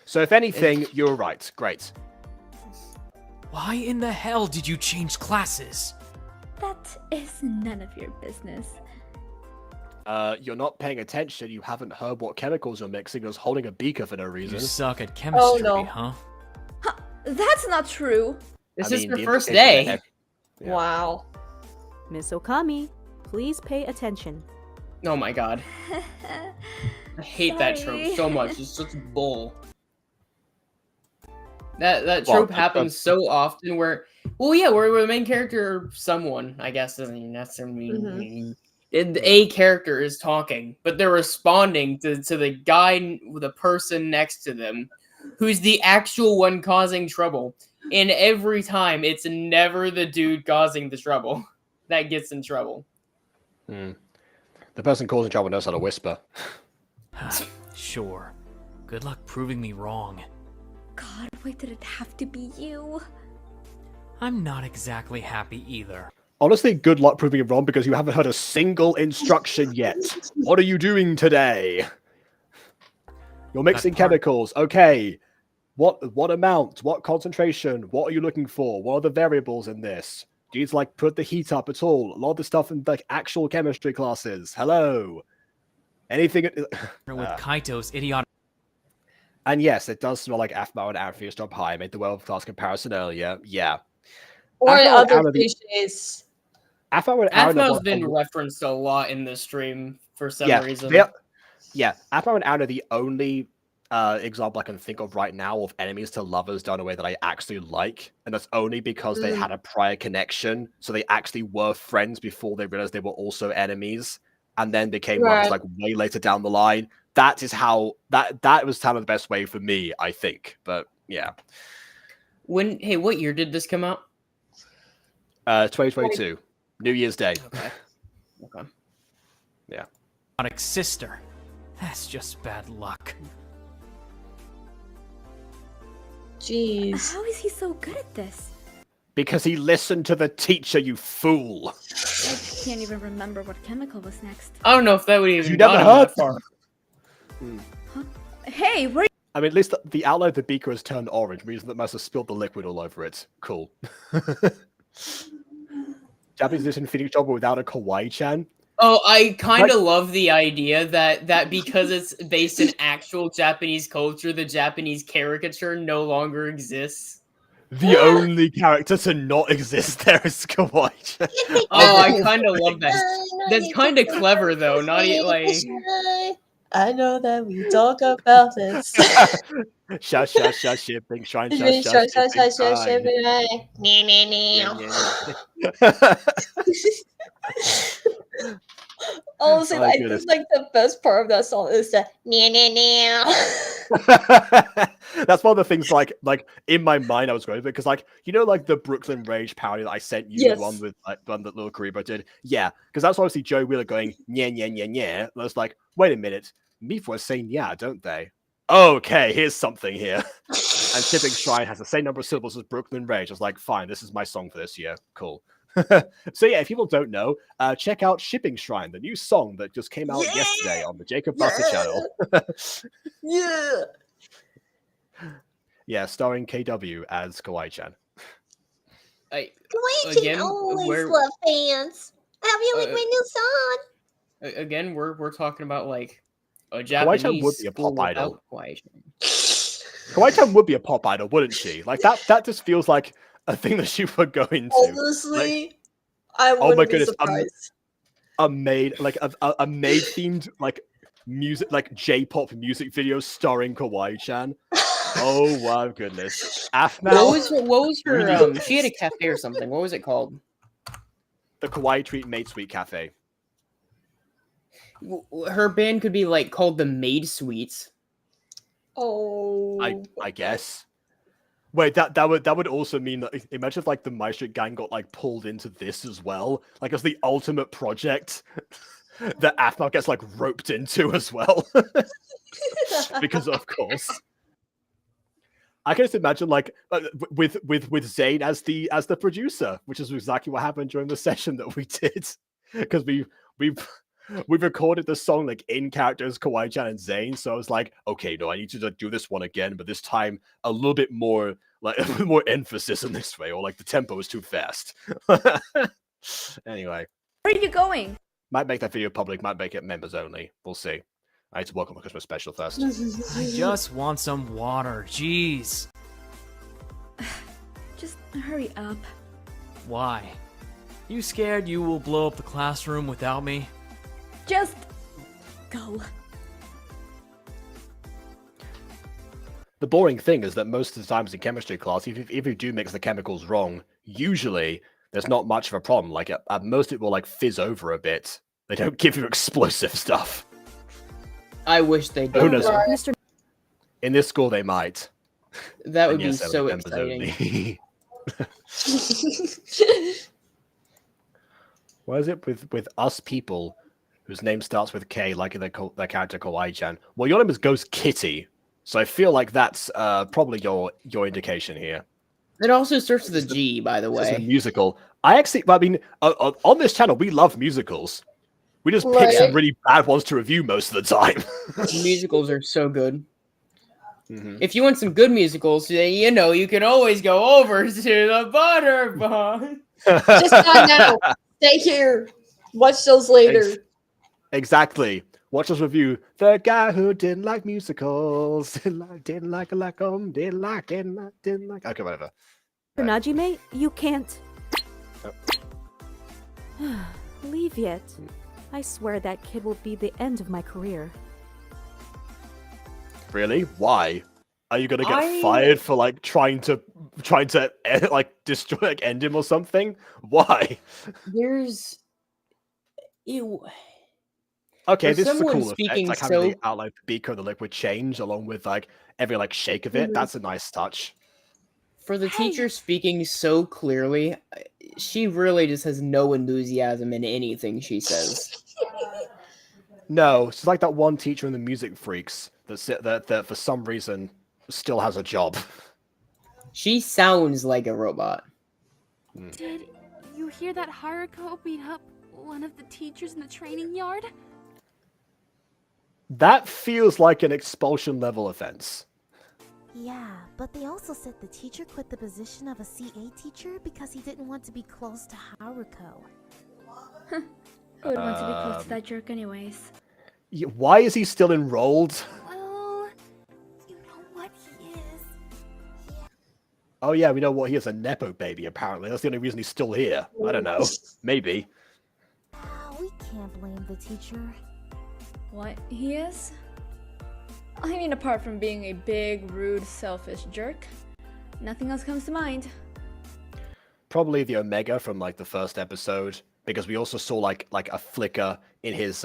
So if anything, you're right. Great. Why in the hell did you change classes? That is none of your business. You're not paying attention. You haven't heard what chemicals you're mixing. You're just holding a beaker for no reason. You suck at chemistry, huh? That's not true. This I is mean, her the first implication day. that Yeah. Wow. Miss Okami, please pay attention. Oh my god. I hate that trope Sorry. so much. It's such bull. That Well, trope happens so often where where the main character or someone, I guess doesn't even necessarily mean a character is talking, but they're responding to the guy, the person next to them, who's the actual one causing trouble. And every time, it's never the dude causing the trouble that gets in trouble. The person causing trouble knows how to whisper. Sure. Good luck proving me wrong. God, why did it have to be you? I'm not exactly happy either. Honestly, good luck proving it wrong because you haven't heard a single instruction yet. What are you doing today? You're mixing chemicals. Okay. What amount? What concentration? What are you looking for? What are the variables in this? Do you need to like put the heat up at all? A lot of the stuff in like actual chemistry classes. Hello. Anything With Kaito's idiotic. And yes, it does smell like Aphmau and Amphius Job High. I made the world-class comparison earlier. Yeah. Or Aphmau and other Aaron are the- cliches. Aphmau and Aaron are Aphmau's one- been referenced a lot in this stream for some reason. Aphmau and Aaron are the only example I can think of right now of enemies to lovers done in a way that I actually like. And that's only because they had a prior connection. So they actually were friends before they realized they were also enemies. And then became lovers like way later down the line. That is how that was kind of the best way for me, I think. But yeah. What year did this come out? 2022. New Year's Day. Okay. Yeah. Idiotic sister. That's just bad luck. Jeez. How is he so good at this? Because he listened to the teacher, you fool. I can't even remember what chemical was next. I don't know if that would even You never gotten heard? that far. Hey, where? I mean, at least the outline of the beaker has turned orange, reason that must have spilled the liquid all over it. Cool. Japanese edition Phoenix Job without a Kawaii-chan. Oh, I kind of love the idea that because it's based in actual Japanese culture, the Japanese caricature no longer exists. The only character to not exist there is Kawaii-chan. Oh, I kind of love that. That's kind of clever, though. Not like. I know that we talk about it. Shush, shipping shrine, shipping Honestly, Oh, I goodness. think like the best part of that song is the That's one of the things like in my mind I was going with because like like the Brooklyn Rage parody that I sent you, Yes. the one with like one that Lil Karibo did. Yeah, because that's obviously Joey Wheeler going yeah. And I was like, wait a minute, Mifwa is saying yeah, don't they? Okay, here's something here. And Shipping Shrine has the same number of syllables as Brooklyn Rage. I was like, fine, this is my song for this year. Cool. So yeah, if people don't know, check out Shipping Shrine, the new song that just came out yesterday on the Jacob Buster channel. Yeah. Yeah, starring KW as Kawaii-chan. Kawaii Again, can always where- love fans. Have you like my new song? Again, we're talking about like a Kawaii-chan Japanese would be a pop school idol. without Kawaii-chan. Kawaii-chan would be a pop idol, wouldn't she? Like that just feels like a thing that she would go into. Honestly, I Oh wouldn't my be goodness, surprised. a maid themed like music, like J-pop music video starring Kawaii-chan. Oh my goodness. Aphmau. What was her? Really? She had a cafe or something. What was it called? The Kawaii Treat Maid Sweet Cafe. Her band could be like called the Maid Sweets. Oh, I guess. Wait, that would also mean that imagine if like the My Street Gang got like pulled into this as well, like as the ultimate project that Aphmau gets like roped into as well, because of course. I can just imagine like with Zane as the producer, which is exactly what happened during the session that we did, because we recorded the song like in characters Kawaii-chan and Zane, so I was like, okay, no, I need to do this one again, but this time a little bit more like with more emphasis in this way, or like the tempo is too fast. Anyway, Where are you going? might make that video public, might make it members only. We'll see. I need to work on my Christmas special first. I just want some water. Jeez. Just hurry up. Why? You scared you will blow up the classroom without me? Just go. The boring thing is that most of the times in chemistry class, if you do mix the chemicals wrong, usually there's not much of a problem. Like at most it will like fizz over a bit. They don't give you explosive stuff. I wish they did. Who knows? Mr. In this school they might. That would And be yes, so members exciting. only. What is it with us people whose name starts with K, like their character Kawaii-chan? Well, your name is Ghost Kitty, so I feel like that's probably your indication here. It also starts with a G, by the It's a way. musical. I mean, on this channel we love musicals. We just pick Right. some really bad ones to review most of the time. Musicals are so good. If you want some good musicals, you know, you can always go over to the Butterball. Just not now. Stay here. Watch those later. Exactly. Watch us review The Guy Who Didn't Like Musicals. Didn't like. Okay, whatever. Najime, you can't leave yet. I swear that kid will be the end of my career. Really? Why? Are you gonna get fired for like trying to like destroy, like end him or something? Why? There's ew. Okay, For this is a someone cool effect. speaking Like having so- the outline of the beaker and the liquid change along with like every like shake of it. Mhm. That's a nice touch. For the teacher speaking so clearly, she really just has no enthusiasm in anything she says. No, it's like that one teacher in the Music Freaks that for some reason still has a job. She sounds like a robot. Did you hear that Haruko beat up one of the teachers in the training yard? That feels like an expulsion level offense. Yeah, but they also said the teacher quit the position of a CA teacher because he didn't want to be close to Haruko. Who would want to be close to that jerk anyways? Why is he still enrolled? Well, you know what he is. Oh yeah, we know what he is, a Nepo baby apparently. That's the only reason he's still here. I don't know. Maybe. We can't blame the teacher. What he is? I mean, apart from being a big, rude, selfish jerk, nothing else comes to mind. Probably the Omega from like the first episode, because we also saw like a flicker in his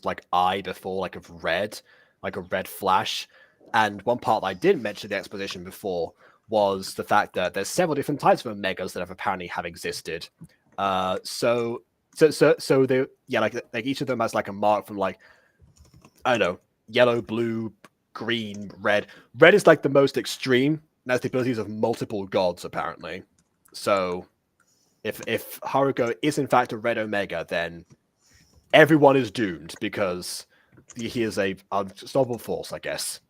like eye before, like of red, like a red flash. And one part that I didn't mention in the exposition before was the fact that there's several different types of Omegas that have apparently have existed. So they, yeah, like each of them has like a mark from like, I don't know, yellow, blue, green, red. Red is like the most extreme, and has the abilities of multiple gods apparently. So if Haruko is in fact a red Omega, then everyone is doomed because he is a unstoppable force, I guess.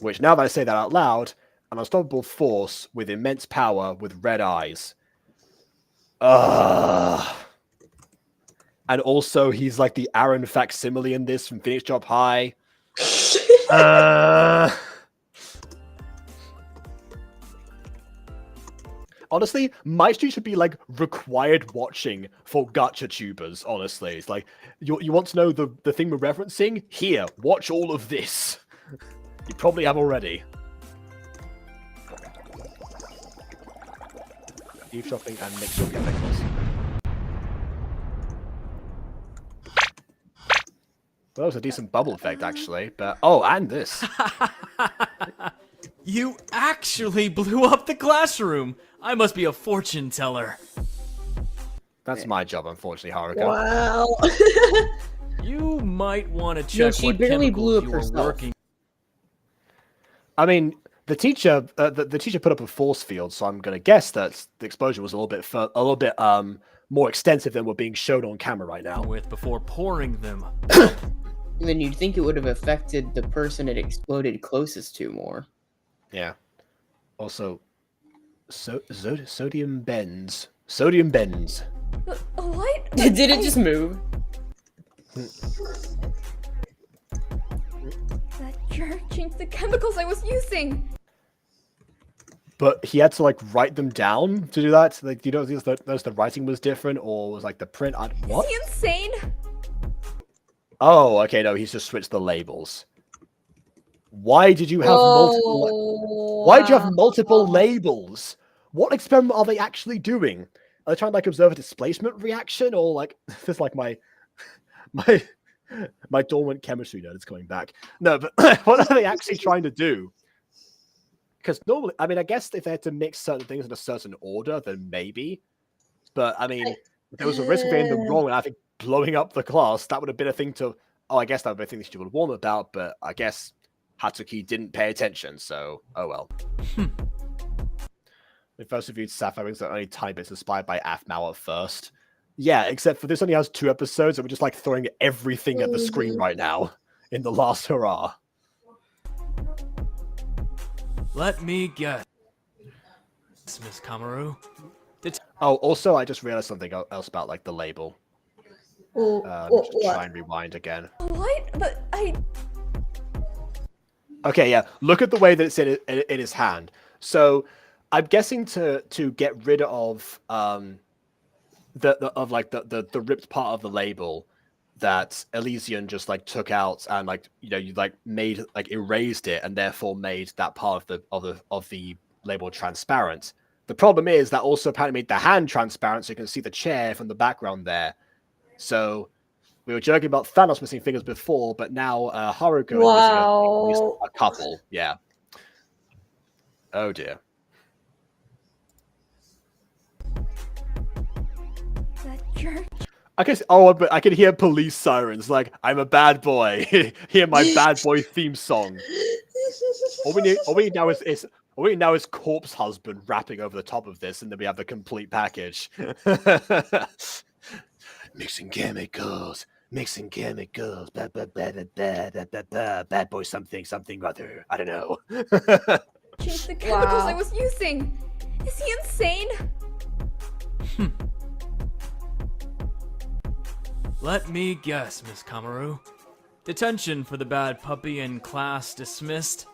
Which, now that I say that out loud, an unstoppable force with immense power with red eyes. And also, he's like the Aaron facsimile in this from Phoenix Job High. Honestly, my street should be like required watching for gacha tubers, honestly. It's like, you want to know the thing we're referencing? Here, watch all of this. You probably have already. Eavesdropping and mix your chemicals. Well, that was a decent bubble effect, actually. But oh, and this. You actually blew up the classroom. I must be a fortune teller. That's my job, unfortunately, Haruka. Wow. You might want to check she what barely chemicals blew up you were herself. working. I mean, the teacher put up a force field, so I'm gonna guess that the explosion was a little bit more extensive than we're being shown on camera right now. With before pouring them. Then you'd think it would have affected the person it exploded closest to more. Yeah. Also, sodium bends. Sodium bends. What? Did it just move? That jerk changed the chemicals I was using. But he had to like write them down to do that. Like, do you notice the writing was different, or was like the print? What? Is he insane? Oh, okay. No, he's just switched the labels. Why did you have multiple? Why did you have multiple labels? What experiment are they actually doing? Are they trying to like observe a displacement reaction, or like this is like my dormant chemistry nerd is coming back? No, but what are they actually trying to do? Because normally, I mean, I guess if they had to mix certain things in a certain order, then maybe. But I mean, if there was a risk of getting them wrong, and I think blowing up the class, that would have been a thing to. Oh, I guess that would be a thing that you would warn about. But I guess Hatsuki didn't pay attention, so oh well. We first reviewed Sapphire Rings, the only tiny bits inspired by Aphmau at first. Yeah, except for this only has 2 episodes, and we're just like throwing everything at the screen right now in the last hurrah. Let me guess, Miss Kamaru. Oh, also, I just realized something else about like the label. Just try and rewind again. What? But I. Okay, yeah. Look at the way that it's in his hand. So, I'm guessing to get rid of the ripped part of the label that Elysian just like took out and like you like made like erased it and therefore made that part of the label transparent. The problem is that also apparently made the hand transparent, so you can see the chair from the background there. So we were joking about Thanos missing fingers before, but now Haruko is missing a couple. Yeah. Oh dear. That jerk. I guess. Oh, but I can hear police sirens. Like, I'm a bad boy. Hear my bad boy theme song. All we need now is Corpse Husband rapping over the top of this, and then we have the complete package. Mixing chemicals. Bad boy something other. I don't know. Change the chemicals I was using. Is he insane? Let me guess, Miss Kamaru. Detention for the bad puppy and class dismissed.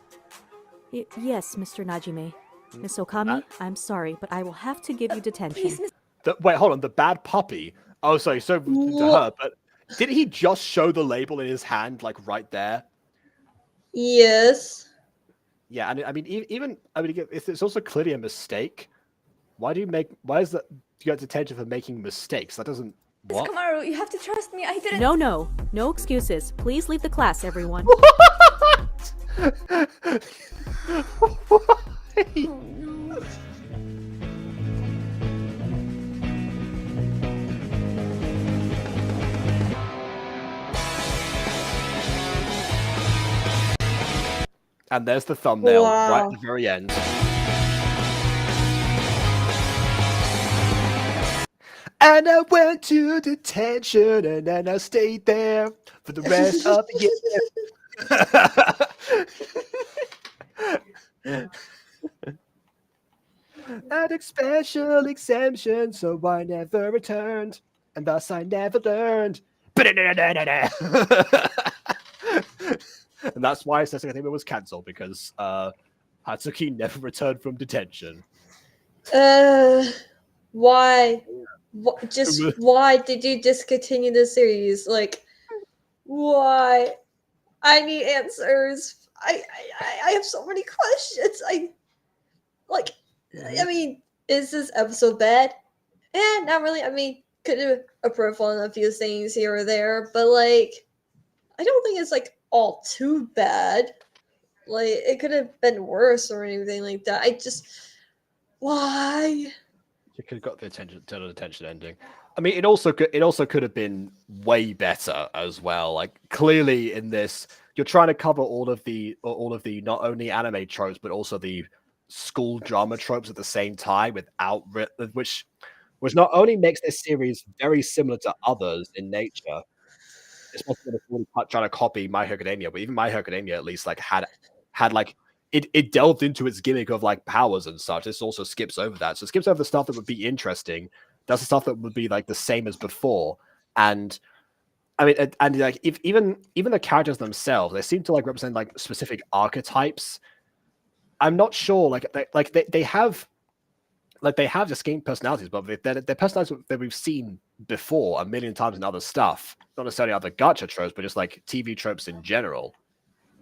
Yes, Mr. Najime. Miss Okami, I'm sorry, but I will have to give you detention. Wait, hold on. The bad puppy. Oh, sorry. So to her, but did he just show the label in his hand, like right there? Yes. Yeah, and I mean, it's also clearly a mistake. Why is that you get detention for making mistakes? That doesn't. What? Miss Kamaru, you have to trust me. I didn't. No excuses. Please leave the class, everyone. And there's the thumbnail right at the very end. And I went to detention, and then I stayed there for the rest of the year. I took special exemption, so I never returned, and thus I never learned. And that's why Sesame Theme was cancelled, because Hatsuki never returned from detention. Why? Why did you discontinue the series? Like, why? I need answers. I have so many questions. I mean, is this episode bad? Not really. I mean, could have improved on a few things here or there, but like, I don't think it's like all too bad. Like, it could have been worse or anything like that. Why? You could have got the attention ending. I mean, it also could have been way better as well. Like, clearly in this, you're trying to cover all of the not only anime tropes but also the school drama tropes at the same time, which not only makes this series very similar to others in nature. Especially when it's really trying to copy My Hero Academia, but even My Hero Academia at least like had like it delved into its gimmick of like powers and such. This also skips over that. So it skips over the stuff that would be interesting. That's the stuff that would be like the same as before. And I mean, and like if even the characters themselves, they seem to like represent like specific archetypes. I'm not sure. They have distinct personalities, but they're personalities that we've seen before a million times in other stuff. Not necessarily other gacha tropes, but just like TV tropes in general,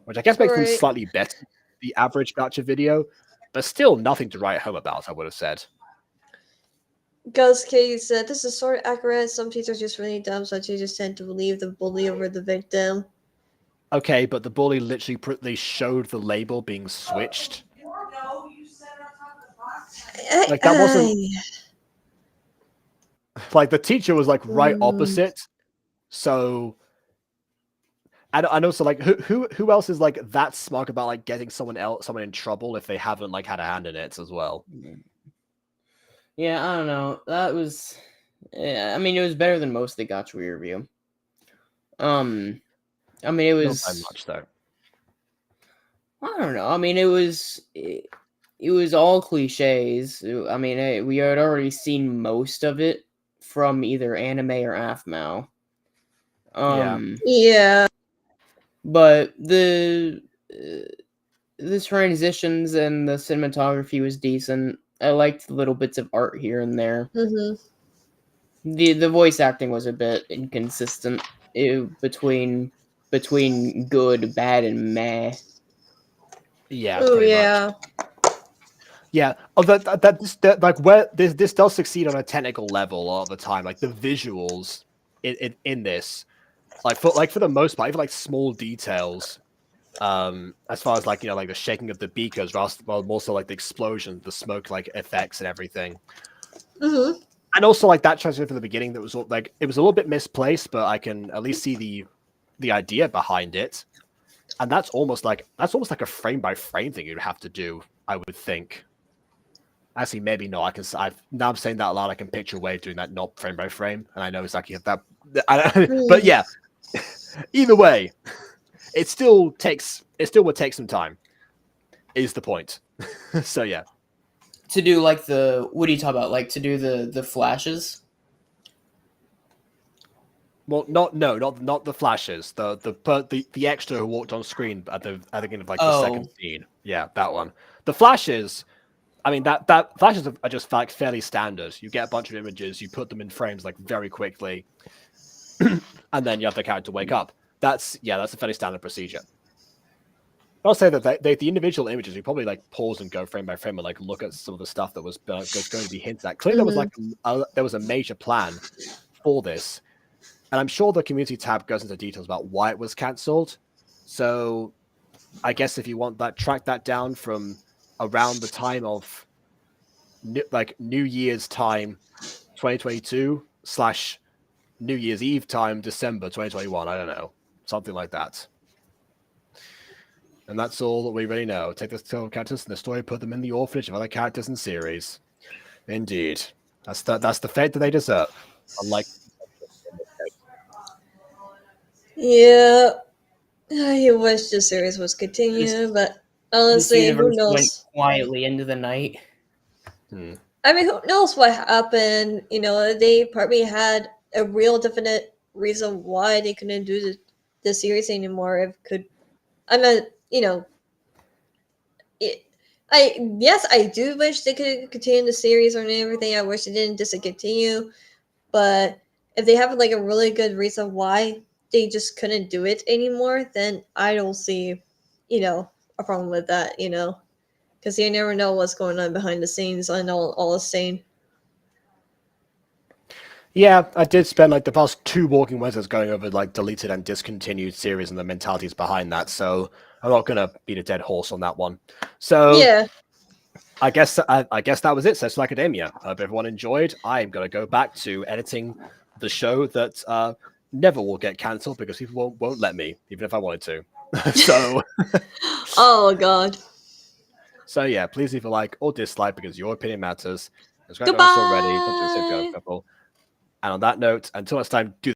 which I guess makes them slightly better than the average gacha video, but still nothing to write home about, I would have said. Ghost Kitty said, "This is sort of accurate. Some teachers are just really dumb, so teachers tend to believe the bully over the victim." Okay, but the bully literally they showed the label being switched. Like that wasn't like the teacher was like right opposite. So and also like who else is like that smart about like getting someone in trouble if they haven't like had a hand in it as well? Yeah, I don't know. That was, I mean, it was better than most of the gacha we review. I mean, it was not by much though. I don't know. I mean, it was all cliches. I mean, we had already seen most of it from either anime or AFMAO. Yeah. But the transitions and the cinematography was decent. I liked the little bits of art here and there. Mm-hmm. The voice acting was a bit inconsistent between good, bad, and meh. Yeah. Oh yeah. Yeah. Oh, that like where this does succeed on a technical level a lot of the time. Like the visuals in this, like for the most part, even like small details. As far as like like the shaking of the beakers, while more so like the explosion, the smoke like effects and everything. Mm-hmm. And also like that transition from the beginning, that was like it was a little bit misplaced, but I can at least see the idea behind it. And that's almost like a frame by frame thing you'd have to do, I would think. Actually, maybe not. Now I'm saying that aloud. I can picture a way of doing that not frame by frame, and I know exactly that. But yeah, either way. It still would take some time, is the point. So yeah. To do like what are you talking about? Like to do the flashes? Well, not the flashes. The extra who walked on screen at the end of like the second scene. Yeah, that one. The flashes. I mean that flashes are just like fairly standard. You get a bunch of images, you put them in frames like very quickly, and then you have the character wake up. That's a fairly standard procedure. I'll say that the individual images, you probably like pause and go frame by frame and like look at some of the stuff that was going to be hinted at. Clearly, there was like there was a major plan for this, and I'm sure the community tab goes into details about why it was cancelled. So, I guess if you want that, track that down from around the time of New Year's time, 2022 / New Year's Eve time, December 2021. I don't know. Something like that. And that's all that we really know. Take the total characters in the story, put them in the orphanage of other characters and series. Indeed. That's the fate that they deserve. Unlike yeah. I wish the series was continuing, but honestly, who knows? Went quietly into the night. I mean, who knows what happened? They probably had a real definite reason why they couldn't do the series anymore. I do wish they could continue the series and everything. I wish they didn't discontinue, but if they have like a really good reason why they just couldn't do it anymore, then I don't see, a problem with that. Because you never know what's going on behind the scenes and all the same. Yeah, I did spend like the past 2 Walking Wednesdays going over like deleted and discontinued series and the mentalities behind that. So I'm not gonna beat a dead horse on that one. So yeah, I guess that was it. So it's Academia. Hope everyone enjoyed. I'm gonna go back to editing the show that never will get cancelled because people won't let me, even if I wanted to. So oh god. So yeah, please leave a like or dislike because your opinion matters. Subscribe to Goodbye. us already. And on that note, until next time, do